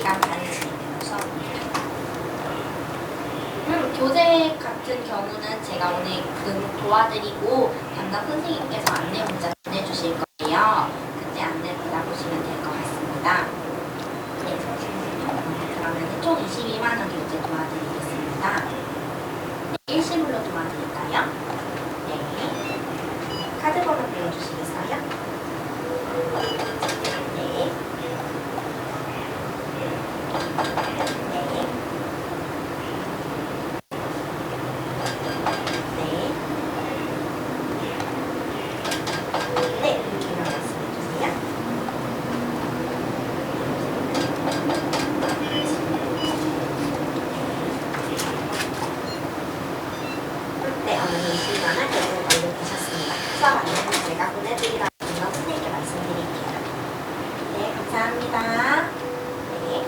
잠깐 다른 진행되는 수업입니다. 교재 같은 경우는 제가 오늘 등록 도와드리고 담당 선생님께서 안내 문자 보내주실 거예요. 그때 안내 받아보시면 될 것 같습니다. 네, 그러면 총 22만 원 결제 도와드리겠습니다. 네, 일시불로 도와드릴까요? 네. 카드 번호 불러주시겠어요? 네. 수업 안내는 제가 보내드리다 보면 선생님께 말씀드릴게요. 네, 감사합니다. 네.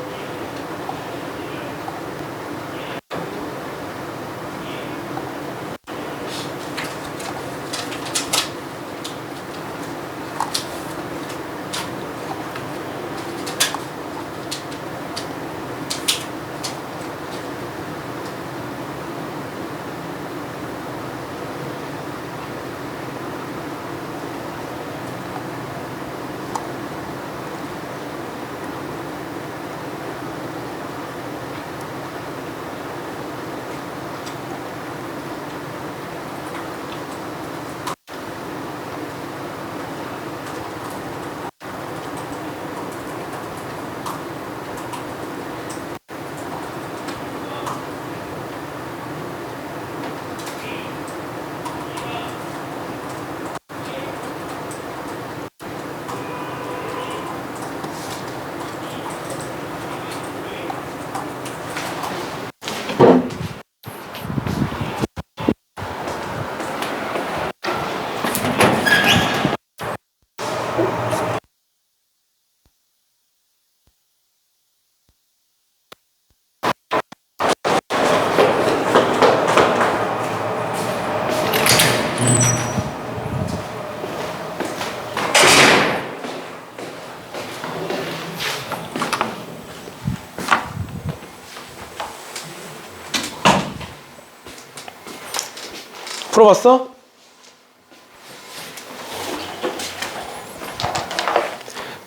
풀어봤어?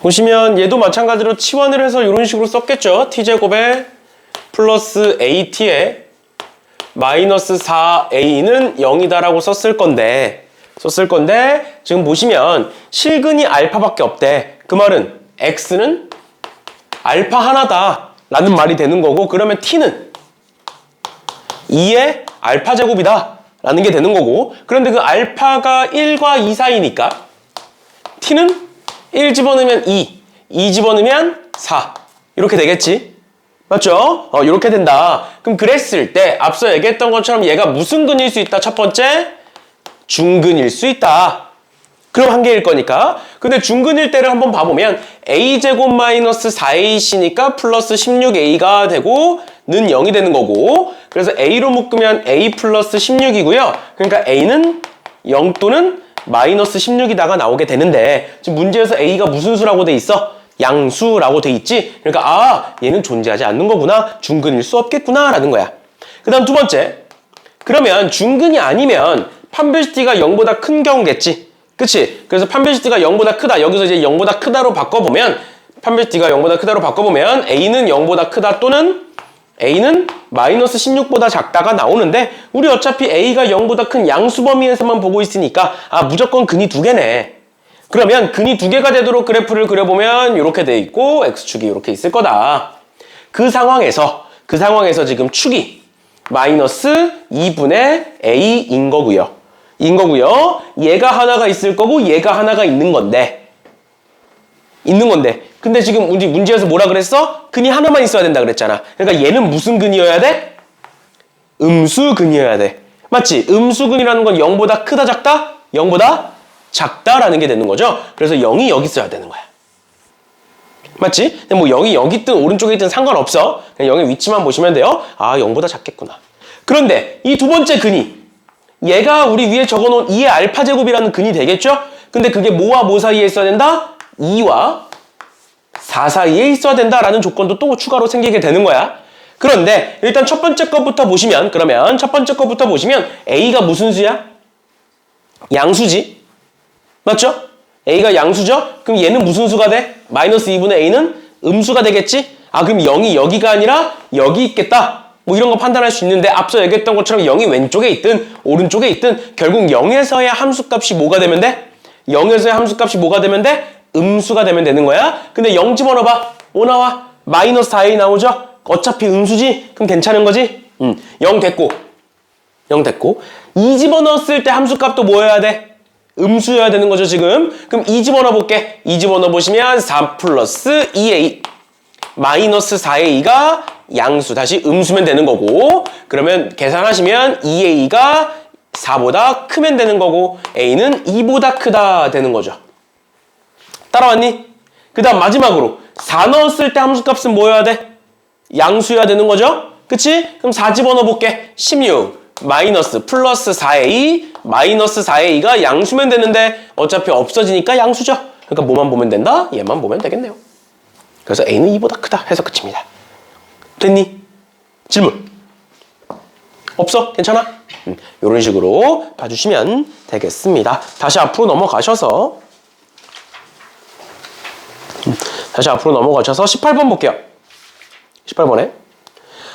보시면 얘도 마찬가지로 치환을 해서 이런 식으로 썼겠죠. t제곱에 플러스 at에 마이너스 4a는 0이다라고 썼을 건데 지금 보시면 실근이 알파밖에 없대. 그 말은 x는 알파 하나다 라는 말이 되는 거고, 그러면 t는 2의 알파 제곱이다 라는 게 되는 거고, 그런데 그 알파가 1과 2 사이니까 t는 1 집어넣으면 2 집어넣으면 4 이렇게 되겠지. 맞죠? 이렇게 된다. 그럼 그랬을 때 앞서 얘기했던 것처럼 얘가 무슨 근일 수 있다? 첫 번째, 중근일 수 있다. 그럼 한 개일 거니까. 근데 중근일 때를 한번 봐보면 a제곱 마이너스 4ac니까 플러스 16a가 되고 는 0이 되는 거고, 그래서 a로 묶으면 a 플러스 16이고요. 그러니까 a는 0 또는 마이너스 16이다가 나오게 되는데, 지금 문제에서 a가 무슨 수라고 돼 있어? 양수라고 돼 있지? 그러니까 얘는 존재하지 않는 거구나, 중근일 수 없겠구나 라는 거야. 그 다음 두 번째, 그러면 중근이 아니면 판별시티가 0보다 큰 경우겠지, 그치? 그래서 판별시티가 0보다 크다, 여기서 이제 0보다 크다로 바꿔보면, 판별시티가 0보다 크다로 바꿔보면 a는 0보다 크다 또는 a는 마이너스 16보다 작다가 나오는데, 우리 어차피 a가 0보다 큰 양수 범위에서만 보고 있으니까 무조건 근이 두 개네. 그러면 근이 두 개가 되도록 그래프를 그려보면 이렇게 돼 있고 x축이 이렇게 있을 거다. 그 상황에서 지금 축이 마이너스 2분의 a인 거고요. 얘가 하나가 있을 거고 얘가 하나가 있는 건데 근데 지금 우리 문제에서 뭐라 그랬어? 근이 하나만 있어야 된다 그랬잖아. 그러니까 얘는 무슨 근이어야 돼? 음수근이어야 돼. 맞지? 음수근이라는 건 0보다 크다 작다? 0보다 작다라는 게 되는 거죠. 그래서 0이 여기 있어야 되는 거야. 맞지? 근데 뭐 0이 여기 있든 오른쪽에 있든 상관없어. 그냥 0의 위치만 보시면 돼요. 0보다 작겠구나. 그런데 이 두 번째 근이, 얘가 우리 위에 적어놓은 2의 알파 제곱이라는 근이 되겠죠? 근데 그게 뭐와 뭐 사이에 있어야 된다? 2와 4 사이에 있어야 된다라는 조건도 또 추가로 생기게 되는 거야. 그런데 일단 첫 번째 것부터 보시면 A가 무슨 수야? 양수지. 맞죠? A가 양수죠? 그럼 얘는 무슨 수가 돼? 마이너스 2분의 A는 음수가 되겠지? 아, 그럼 0이 여기가 아니라 여기 있겠다. 뭐 이런 거 판단할 수 있는데 앞서 얘기했던 것처럼 0이 왼쪽에 있든 오른쪽에 있든 결국 0에서의 함수값이 뭐가 되면 돼? 0에서의 함수값이 뭐가 되면 돼? 음수가 되면 되는 거야. 근데 0 집어넣어봐. 5 나와. 마이너스 4A 나오죠? 어차피 음수지? 그럼 괜찮은 거지? 0 됐고. 0 됐고. 2 집어넣었을 때 함수값도 뭐여야 돼? 음수여야 되는 거죠, 지금. 그럼 2 집어넣어 볼게. 2 집어넣어 보시면 3 플러스 2A. 마이너스 4A가 양수. 다시 음수면 되는 거고. 그러면 계산하시면 2A가 4보다 크면 되는 거고 A는 2보다 크다 되는 거죠. 따라왔니? 그 다음 마지막으로 4 넣었을 때 함수값은 뭐여야 돼? 양수여야 되는 거죠? 그치? 그럼 4 집어넣어 볼게. 16 마이너스 플러스 4A 마이너스 4A가 양수면 되는데 어차피 없어지니까 양수죠. 그러니까 뭐만 보면 된다? 얘만 보면 되겠네요. 그래서 A는 2보다 크다 해서 끝입니다. 됐니? 질문? 없어? 괜찮아? 이런 식으로 봐주시면 되겠습니다. 다시 앞으로 넘어가셔서 18번 볼게요. 18번에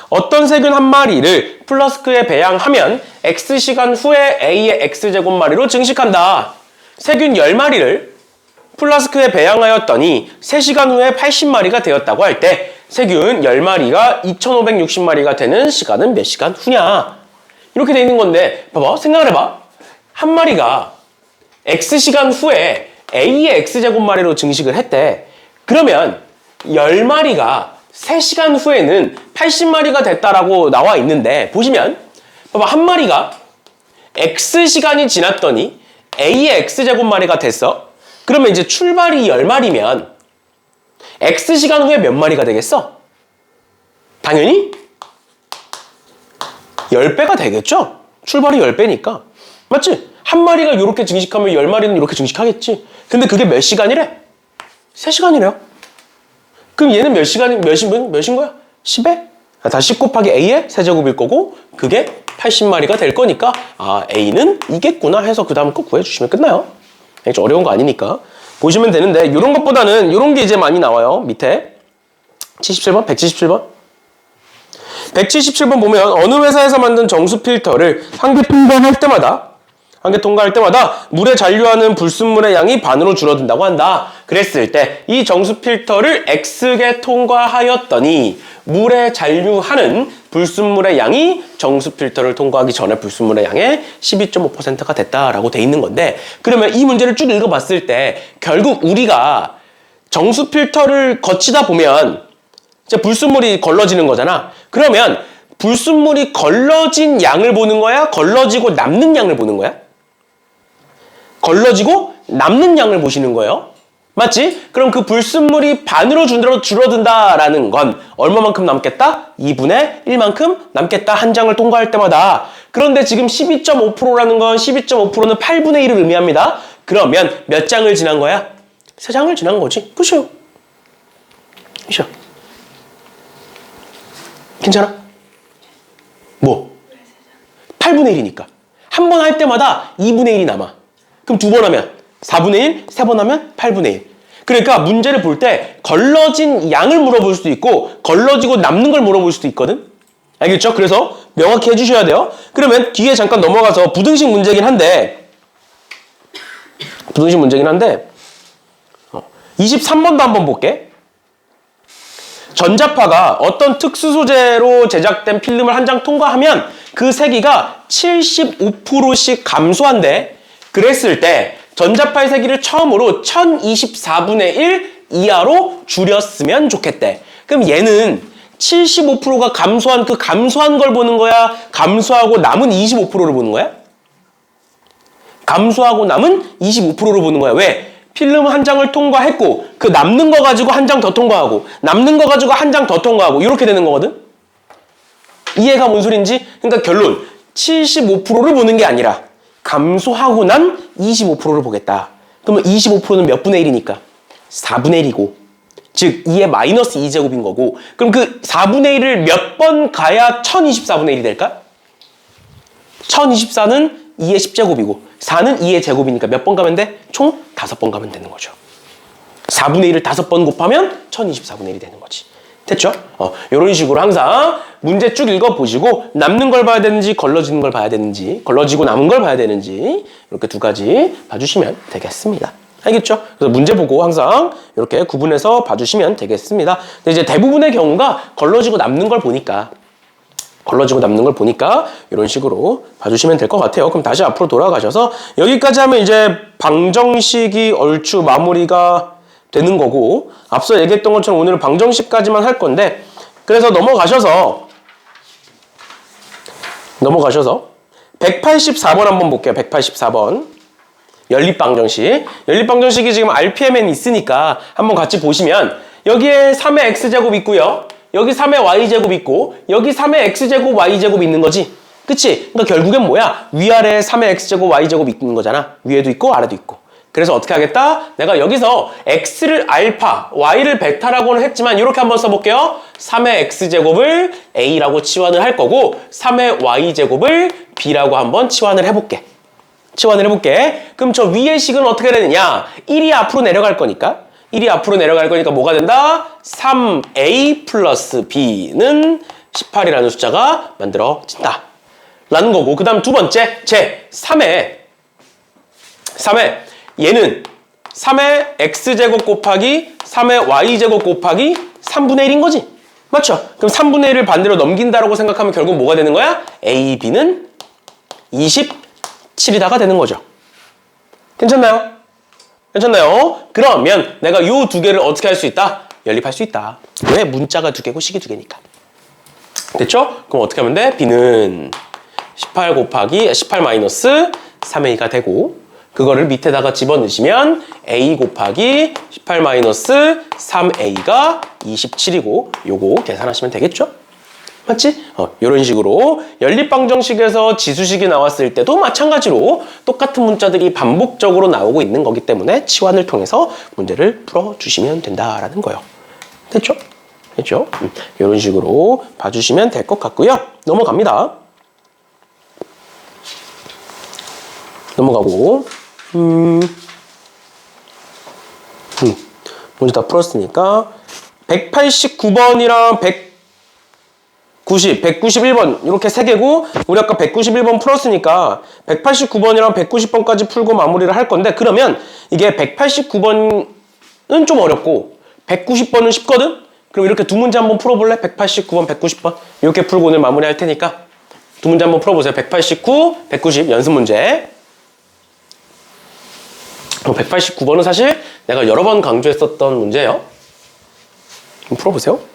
어떤 세균 한 마리를 플러스크에 배양하면 X시간 후에 A의 X제곱마리로 증식한다. 세균 10마리를 플라스크에 배양하였더니 3시간 후에 80마리가 되었다고 할 때 세균 10마리가 2560마리가 되는 시간은 몇 시간 후냐? 이렇게 돼 있는 건데 봐봐. 생각을 해봐. 한 마리가 X시간 후에 A의 X제곱마리로 증식을 했대. 그러면 10마리가 3시간 후에는 80마리가 됐다라고 나와 있는데 보시면 봐봐. 한 마리가 X시간이 지났더니 A의 X제곱마리가 됐어. 그러면 이제 출발이 10마리면 X시간 후에 몇 마리가 되겠어? 당연히 10배가 되겠죠? 출발이 10배니까. 맞지? 한 마리가 이렇게 증식하면 10마리는 이렇게 증식하겠지. 근데 그게 몇 시간이래? 3시간이래요. 그럼 얘는 몇인 거야? 10에? 다시 10 곱하기 A의 세제곱일 거고 그게 80마리가 될 거니까 아, A는 이겠구나 해서 그 다음 거 구해주시면 끝나요. 좀 어려운 거 아니니까. 보시면 되는데 이런 것보다는 이런 게 이제 많이 나와요. 밑에 77번, 177번. 177번 보면 어느 회사에서 만든 정수 필터를 한개 통과할 때마다 물에 잔류하는 불순물의 양이 반으로 줄어든다고 한다. 그랬을 때 이 정수 필터를 X개 통과하였더니 물에 잔류하는 불순물의 양이 정수 필터를 통과하기 전에 불순물의 양의 12.5%가 됐다라고 돼 있는 건데 그러면 이 문제를 쭉 읽어봤을 때 결국 우리가 정수 필터를 거치다 보면 이제 불순물이 걸러지는 거잖아. 그러면 불순물이 걸러진 양을 보는 거야? 걸러지고 남는 양을 보는 거야? 걸러지고 남는 양을 보시는 거예요. 맞지? 그럼 그 불순물이 반으로 줄어든다라는 건 얼마만큼 남겠다? 2분의 1만큼 남겠다. 한 장을 통과할 때마다. 그런데 지금 12.5%라는 건 12.5%는 8분의 1을 의미합니다. 그러면 몇 장을 지난 거야? 3장을 지난 거지. 그죠? 그죠? 괜찮아? 뭐? 8분의 1이니까. 한 번 할 때마다 2분의 1이 남아. 그럼 2번 하면 4분의 1, 3번 하면 8분의 1. 그러니까 문제를 볼 때 걸러진 양을 물어볼 수도 있고 걸러지고 남는 걸 물어볼 수도 있거든. 알겠죠? 그래서 명확히 해주셔야 돼요. 그러면 뒤에 잠깐 넘어가서 부등식 문제긴 한데 23번도 한번 볼게. 전자파가 어떤 특수 소재로 제작된 필름을 한 장 통과하면 그 세기가 75%씩 감소한대. 그랬을 때 전자파의 세기를 처음으로 1024분의 1 이하로 줄였으면 좋겠대. 그럼 얘는 75%가 감소한 그 감소한 걸 보는 거야? 감소하고 남은 25%를 보는 거야? 감소하고 남은 25%를 보는 거야. 왜? 필름 한 장을 통과했고 그 남는 거 가지고 한 장 더 통과하고 남는 거 가지고 한 장 더 통과하고 이렇게 되는 거거든? 이해가 뭔 소린지? 그러니까 결론 75%를 보는 게 아니라 감소하고 난 25%를 보겠다. 그러면 25%는 몇 분의 1이니까? 4분의 1이고 즉 2의 마이너스 2제곱인 거고, 그럼 그 4분의 1을 몇 번 가야 1024분의 1이 될까? 1024는 2의 10제곱이고 4는 2의 제곱이니까 몇 번 가면 돼? 총 5번 가면 되는 거죠. 4분의 1을 5번 곱하면 1024분의 1이 되는 거지. 됐죠? 이런 식으로 항상 문제 쭉 읽어보시고 남는 걸 봐야 되는지 걸러지는 걸 봐야 되는지, 걸러지고 남은 걸 봐야 되는지 이렇게 두 가지 봐주시면 되겠습니다. 알겠죠? 그래서 문제 보고 항상 이렇게 구분해서 봐주시면 되겠습니다. 근데 이제 대부분의 경우가 걸러지고 남는 걸 보니까 이런 식으로 봐주시면 될 것 같아요. 그럼 다시 앞으로 돌아가셔서 여기까지 하면 이제 방정식이 얼추 마무리가 되는 거고, 앞서 얘기했던 것처럼 오늘은 방정식까지만 할 건데, 그래서 넘어가셔서 184번 한번 볼게요. 184번 연립방정식. 연립방정식이 지금 RPMN 있으니까 한번 같이 보시면 여기에 3의 x제곱 있고요. 여기 3의 y제곱 있고 여기 3의 x제곱 y제곱 있는 거지. 그치? 그러니까 결국엔 뭐야? 위아래에 3의 x제곱 y제곱 있는 거잖아. 위에도 있고 아래도 있고. 그래서 어떻게 하겠다? 내가 여기서 x를 알파, y를 베타라고는 했지만 이렇게 한번 써볼게요. 3의 x제곱을 a라고 치환을 할 거고 3의 y제곱을 b라고 한번 치환을 해볼게. 그럼 저 위의 식은 어떻게 되느냐? 1이 앞으로 내려갈 거니까 뭐가 된다? 3a 플러스 b는 18이라는 숫자가 만들어진다 라는 거고, 그 다음 두 번째, 제 3에 얘는 3의 x제곱 곱하기 3의 y제곱 곱하기 3분의 1인 거지. 맞죠? 그럼 3분의 1을 반대로 넘긴다라고 생각하면 결국 뭐가 되는 거야? a, b는 27이다가 되는 거죠. 괜찮나요? 그러면 내가 요 두 개를 어떻게 할 수 있다? 연립할 수 있다. 왜? 문자가 두 개고 식이 두 개니까. 됐죠? 그럼 어떻게 하면 돼? b는 18 마이너스 3a가 되고, 그거를 밑에다가 집어넣으시면 a 곱하기 18 마이너스 3a가 27이고 요거 계산하시면 되겠죠? 맞지? 이런 식으로 연립방정식에서 지수식이 나왔을 때도 마찬가지로 똑같은 문자들이 반복적으로 나오고 있는 거기 때문에 치환을 통해서 문제를 풀어주시면 된다라는 거예요. 됐죠? 이런 식으로 봐주시면 될 것 같고요. 넘어가고 문제 다 풀었으니까 189번이랑 191번 이렇게 세 개고, 우리 아까 191번 풀었으니까 189번이랑 190번까지 풀고 마무리를 할 건데, 그러면 이게 189번은 좀 어렵고 190번은 쉽거든? 그럼 이렇게 두 문제 한번 풀어볼래? 189번, 190번 이렇게 풀고 오늘 마무리 할 테니까 두 문제 한번 풀어보세요. 189, 190 연습 문제. 189번은 사실 내가 여러 번 강조했었던 문제예요. 한번 풀어보세요.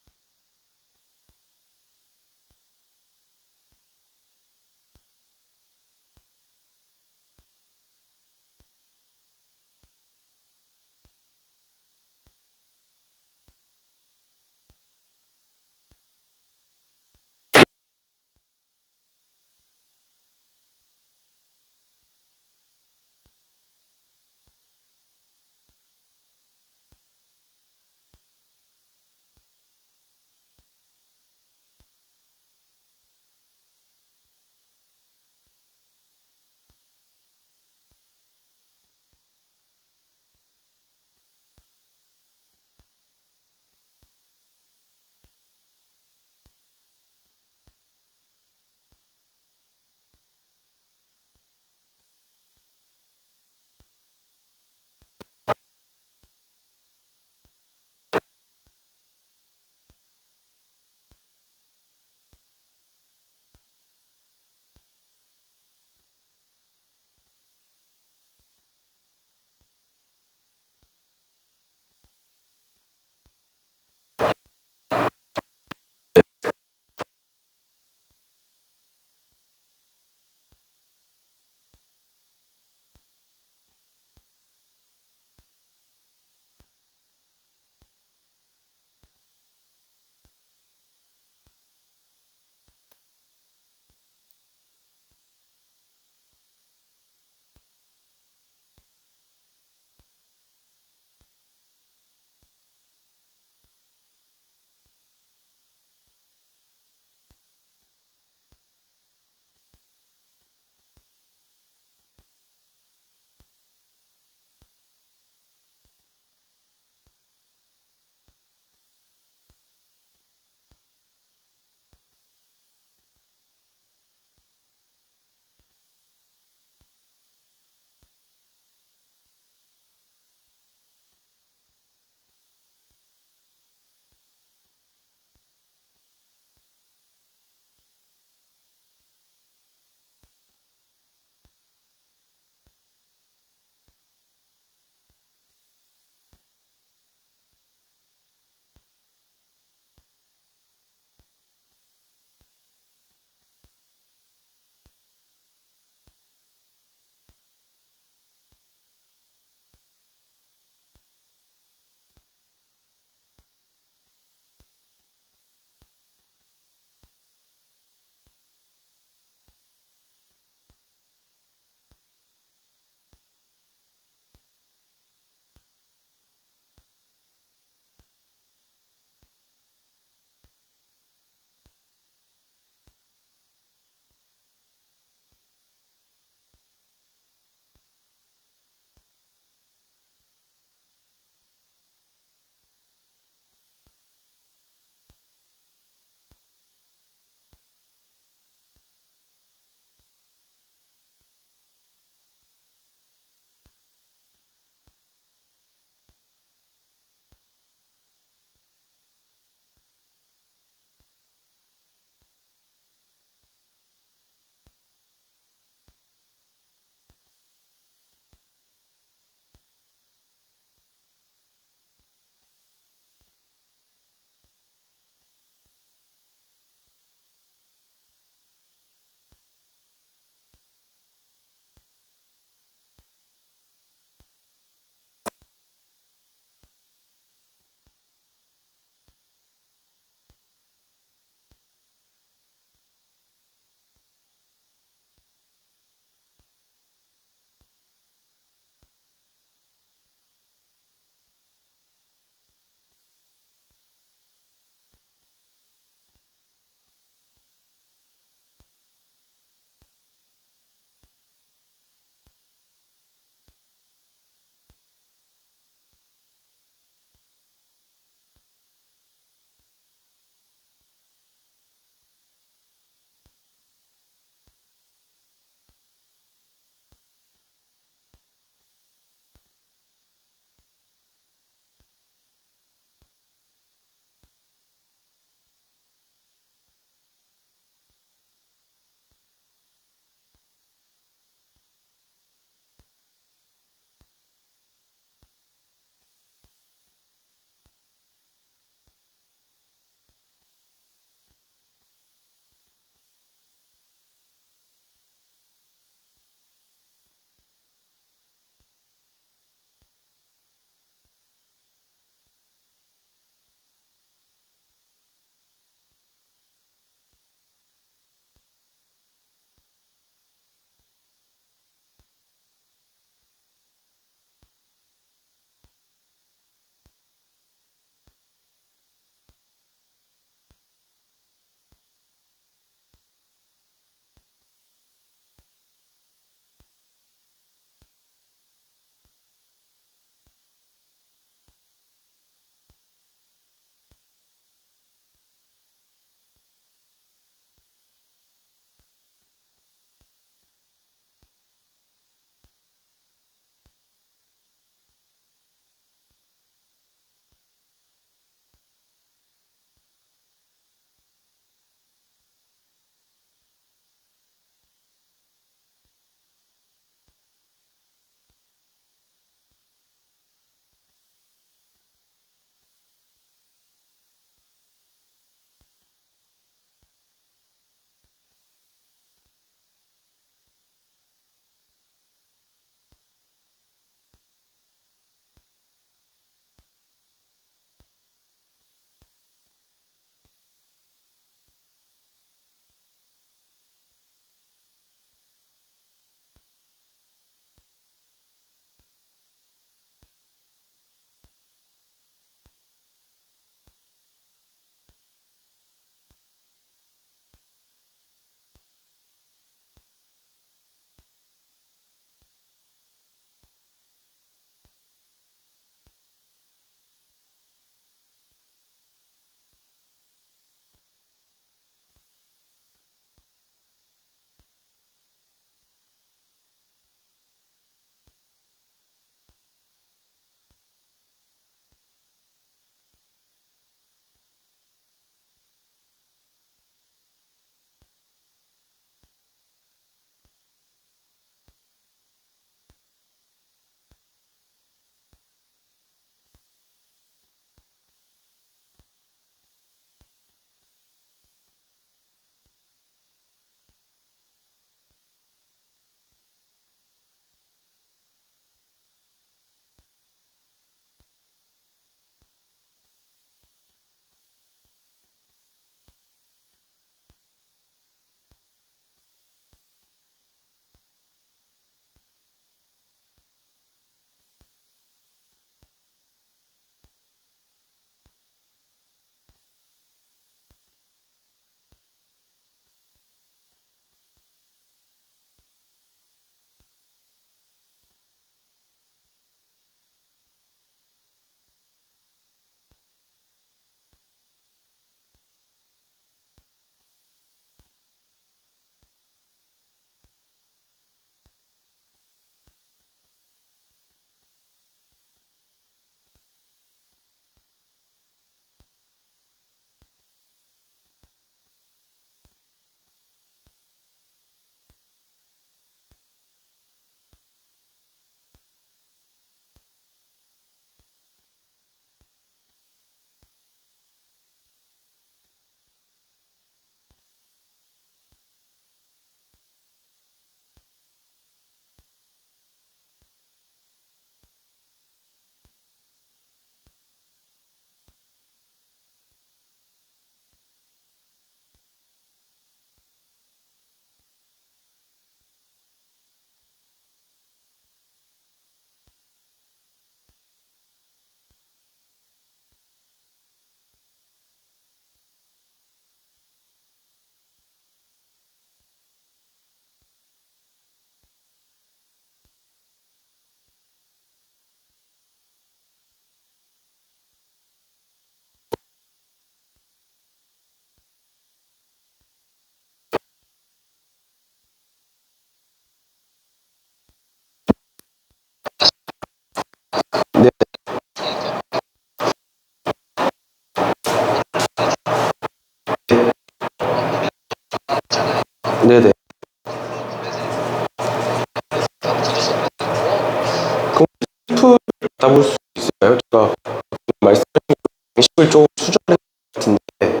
수정할 것 같은데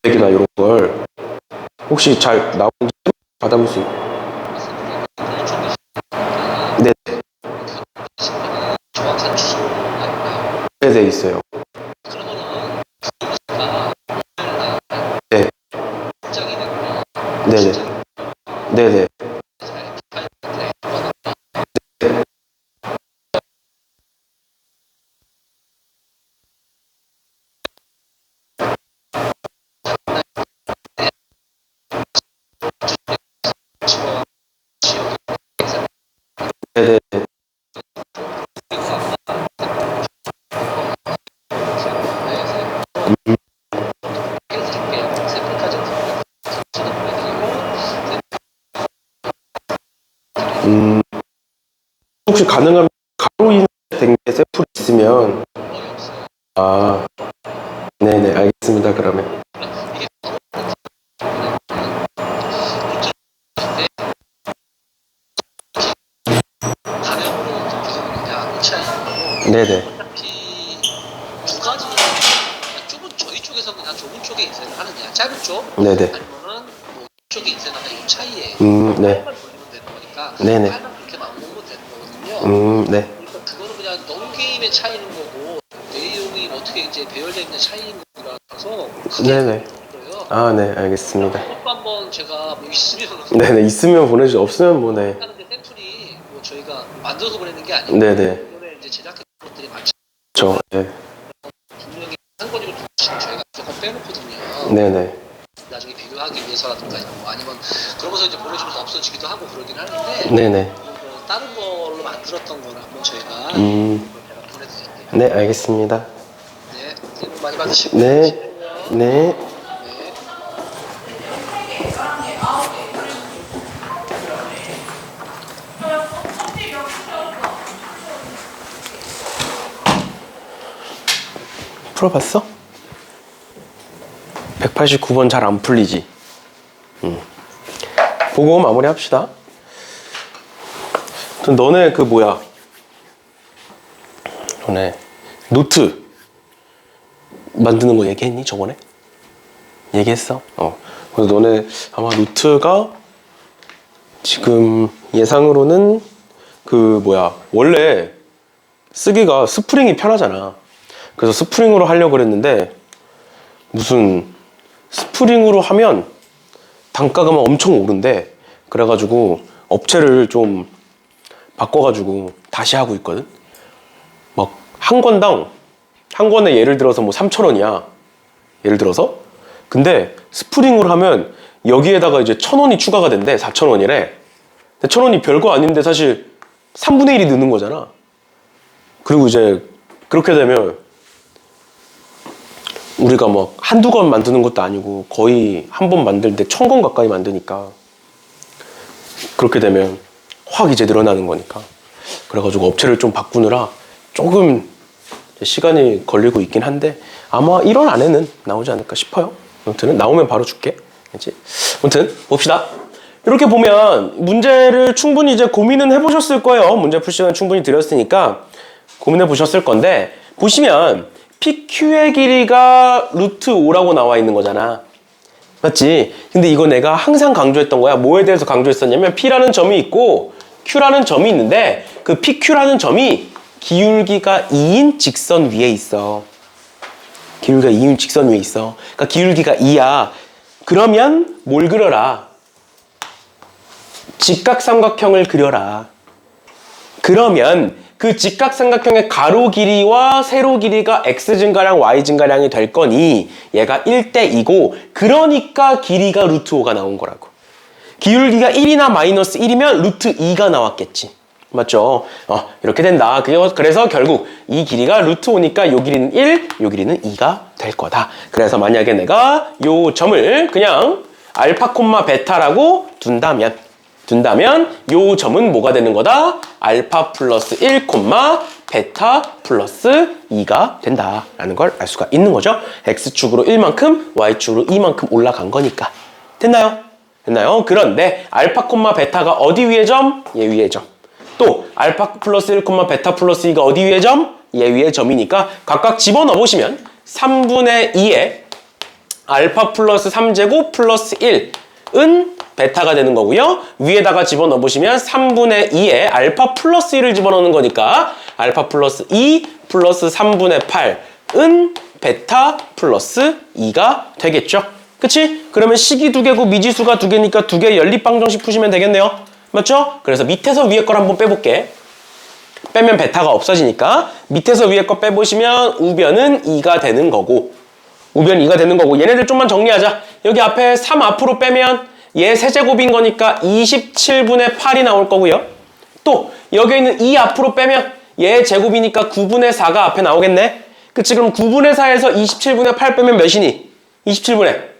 연액이나 이런 걸 혹시 잘 나오는지 받아볼 수 있나요? 네, 정확한 주소를 알까요? 네, 있어요. 그러면은 그러니까 네, 직장이 되고 네네, 네네. 네네. 혹시 가능하면 가로 인된 게 샘플이 있으면 아, 네네, 알겠습니다. 그러면 네네, 어차피 두 가지 좁은 저희 쪽에서 그냥 좁은 쪽에 인쇄를 하느냐 짧은 쪽 네네. 아니면은 뭐 이쪽에 인쇄하느냐 이 차이에 네, 팔만 돌리면 되는 거니까 네네. 팔만 그렇게 마음먹으면 되는 거거든요. 네, 그러니까 그거는 그냥 넘김의 차이인 거고 내용이 어떻게 이제 배열되어 있는 차이인 거라서 크게 네네. 거예요. 아, 네, 알겠습니다. 그것도 한번 제가 뭐 있으면 네네, 있으면 보내주세요. 없으면 뭐, 네. 하는데 샘플이 뭐 저희가 만들어서 보내는 게 아니고 네네. 이번에 이제 제작한 것들이 많죠. 저, 네. 분명히 한 권이고 두 권씩 저희가 조금 빼놓거든요. 네네. 나중에 비교하기 위해서라든가 이런 거 아니면 그러면서 이제 보내주면서 없어지기도 하고 그러긴 하는데 네네. 다른 걸로 만들었던 거를 한번 저희가 제가 보내드릴게요. 네, 알겠습니다. 네, 새해 복 많이 받으시고 네. 계시고요. 네. 네. 풀어봤어? 189번 잘 안 풀리지? 보고 마무리 합시다. 그럼 너네 그 뭐야? 너네 노트 만드는 거 얘기했니 저번에? 얘기했어? 그래서 너네 아마 노트가 지금 예상으로는 그 뭐야 원래 쓰기가 스프링이 편하잖아. 그래서 스프링으로 하려고 그랬는데 무슨 스프링으로 하면 단가가 막 엄청 오른대. 그래가지고 업체를 좀 바꿔가지고 다시 하고 있거든. 막 한 권당 한 권에 예를 들어서 뭐 3,000원이야. 예를 들어서. 근데 스프링으로 하면 여기에다가 이제 1,000원이 추가가 된대. 4,000원이래. 근데 1,000원이 별거 아닌데 사실 3분의 1이 느는 거잖아. 그리고 이제 그렇게 되면 우리가 막 한두 권 만드는 것도 아니고 거의 한 번 만들 때 1,000권 가까이 만드니까 그렇게 되면 확 이제 늘어나는 거니까. 그래가지고 업체를 좀 바꾸느라 조금 시간이 걸리고 있긴 한데 아마 1월 안에는 나오지 않을까 싶어요. 아무튼 나오면 바로 줄게. 알지? 아무튼 봅시다. 이렇게 보면 문제를 충분히 이제 고민은 해보셨을 거예요. 문제 풀 시간 충분히 드렸으니까 고민해 보셨을 건데 보시면 PQ의 길이가 루트 5라고 나와 있는 거잖아. 맞지? 근데 이거 내가 항상 강조했던 거야. 뭐에 대해서 강조했었냐면 P라는 점이 있고 Q라는 점이 있는데 그 PQ라는 점이 기울기가 2인 직선 위에 있어. 기울기가 2인 직선 위에 있어. 그러니까 기울기가 2야. 그러면 뭘 그려라? 직각삼각형을 그려라. 그러면 그 직각삼각형의 가로 길이와 세로 길이가 x 증가량 y 증가량이 될 거니 얘가 1대 2고 그러니까 길이가 루트 5가 나온 거라고. 기울기가 1이나 마이너스 1이면 루트 2가 나왔겠지. 맞죠? 이렇게 된다. 그래서 결국 이 길이가 루트 5니까 요 길이는 1, 요 길이는 2가 될 거다. 그래서 만약에 내가 요 점을 그냥 알파 콤마 베타라고 둔다면 요 점은 뭐가 되는 거다? 알파 플러스 1 콤마 베타 플러스 2가 된다라는 걸 알 수가 있는 거죠. x축으로 1만큼, y축으로 2만큼 올라간 거니까. 됐나요? 그런데 알파 콤마 베타가 어디 위의 점? 얘 위의 점. 또 알파 플러스 1 콤마 베타 플러스 2가 어디 위의 점? 얘 위의 점이니까 각각 집어넣어 보시면 3분의 2에 알파 플러스 3제곱 플러스 1은 베타가 되는 거고요. 위에다가 집어넣어 보시면 3분의 2에 알파 플러스 1을 집어넣는 거니까 알파 플러스 2 플러스 3분의 8은 베타 플러스 2가 되겠죠. 그치? 그러면 식이 2개고 미지수가 2개니까 2개 연립방정식 푸시면 되겠네요. 맞죠? 그래서 밑에서 위에 걸 한번 빼볼게. 빼면 베타가 없어지니까 밑에서 위에 거 빼보시면 우변은 2가 되는 거고, 우변 2가 되는 거고, 얘네들 좀만 정리하자. 여기 앞에 3 앞으로 빼면 얘 세제곱인 거니까 27분의 8이 나올 거고요. 또 여기 있는 2 앞으로 빼면 얘 제곱이니까 9분의 4가 앞에 나오겠네. 그치? 그럼 9분의 4에서 27분의 8 빼면 몇이니? 27분의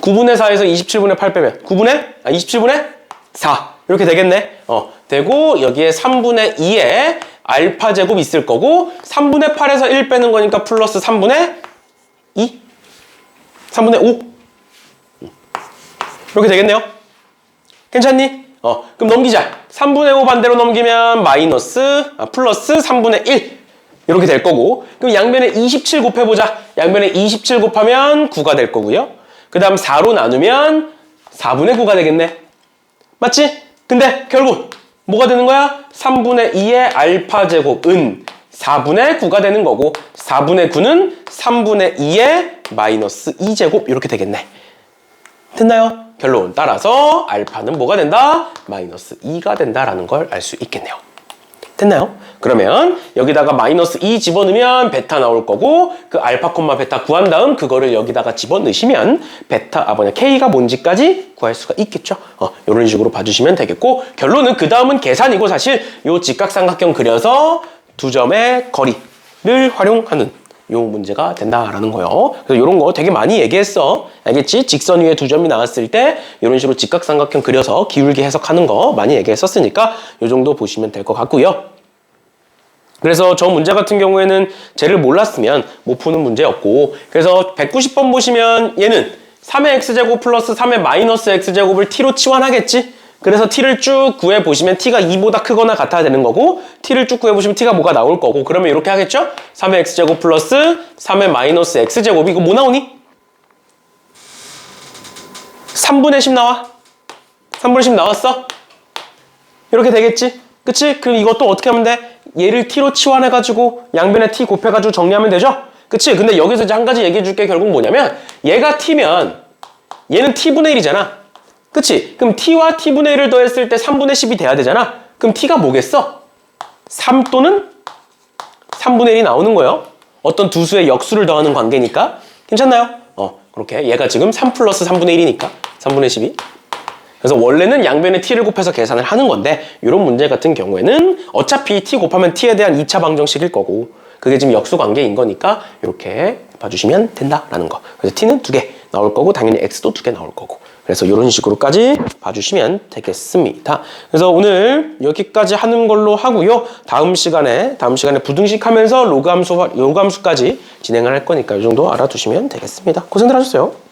4에서 27분의 8 빼면 27분의 4 이렇게 되겠네. 되고 여기에 3분의 2에 알파 제곱 있을 거고 3분의 8에서 1 빼는 거니까 플러스 3분의 2? 3분의 5? 이렇게 되겠네요. 괜찮니? 그럼 넘기자. 3분의 5 반대로 넘기면 플러스 3분의 1 이렇게 될 거고, 그럼 양변에 27 곱해보자. 양변에 27 곱하면 9가 될 거고요. 그 다음 4로 나누면 4분의 9가 되겠네. 맞지? 근데 결국 뭐가 되는 거야? 3분의 2의 알파 제곱은 4분의 9가 되는 거고 4분의 9는 3분의 2의 마이너스 2제곱 이렇게 되겠네. 됐나요? 결론 따라서 알파는 뭐가 된다? 마이너스 2가 된다라는 걸 알 수 있겠네요. 됐나요? 그러면 여기다가 마이너스 2 집어넣으면 베타 나올 거고, 그 알파 콤마 베타 구한 다음 그거를 여기다가 집어넣으시면 K가 뭔지까지 구할 수가 있겠죠. 이런 식으로 봐주시면 되겠고, 결론은 그 다음은 계산이고, 사실 요 직각삼각형 그려서 두 점의 거리를 활용하는 요 문제가 된다라는 거예요. 그래서 이런 거 되게 많이 얘기했어. 알겠지? 직선 위에 두 점이 나왔을 때 이런 식으로 직각삼각형 그려서 기울기 해석하는 거 많이 얘기했었으니까 이 정도 보시면 될 것 같고요. 그래서 저 문제 같은 경우에는 쟤를 몰랐으면 못 푸는 문제였고, 그래서 190번 보시면 얘는 3의 x제곱 플러스 3의 마이너스 x제곱을 t로 치환하겠지? 그래서 t를 쭉 구해보시면 t가 2보다 크거나 같아야 되는 거고, t를 쭉 구해보시면 t가 뭐가 나올 거고, 그러면 이렇게 하겠죠? 3의 x제곱 플러스 3의 마이너스 x제곱이 이거 뭐 나오니? 3분의 10 나와. 3분의 10 나왔어? 이렇게 되겠지? 그치? 그럼 이것도 어떻게 하면 돼? 얘를 t로 치환해가지고 양변에 t 곱해가지고 정리하면 되죠? 그치? 근데 여기서 이제 한 가지 얘기해줄게. 결국 뭐냐면 얘가 t면 얘는 t분의 1이잖아. 그치? 그럼 t와 t분의 1을 더했을 때 3분의 10이 돼야 되잖아. 그럼 t가 뭐겠어? 3 또는 3분의 1이 나오는 거예요. 어떤 두 수의 역수를 더하는 관계니까. 괜찮나요? 그렇게 얘가 지금 3 플러스 3분의 1이니까 3분의 10이. 그래서 원래는 양변에 t를 곱해서 계산을 하는 건데, 이런 문제 같은 경우에는 어차피 t 곱하면 t에 대한 2차 방정식일 거고, 그게 지금 역수 관계인 거니까 이렇게 봐주시면 된다라는 거. 그래서 t는 2개 나올 거고 당연히 x도 2개 나올 거고. 그래서 이런 식으로까지 봐주시면 되겠습니다. 그래서 오늘 여기까지 하는 걸로 하고요. 다음 시간에 부등식 하면서 로그 함수까지 진행을 할 거니까 이 정도 알아두시면 되겠습니다. 고생들 하셨어요.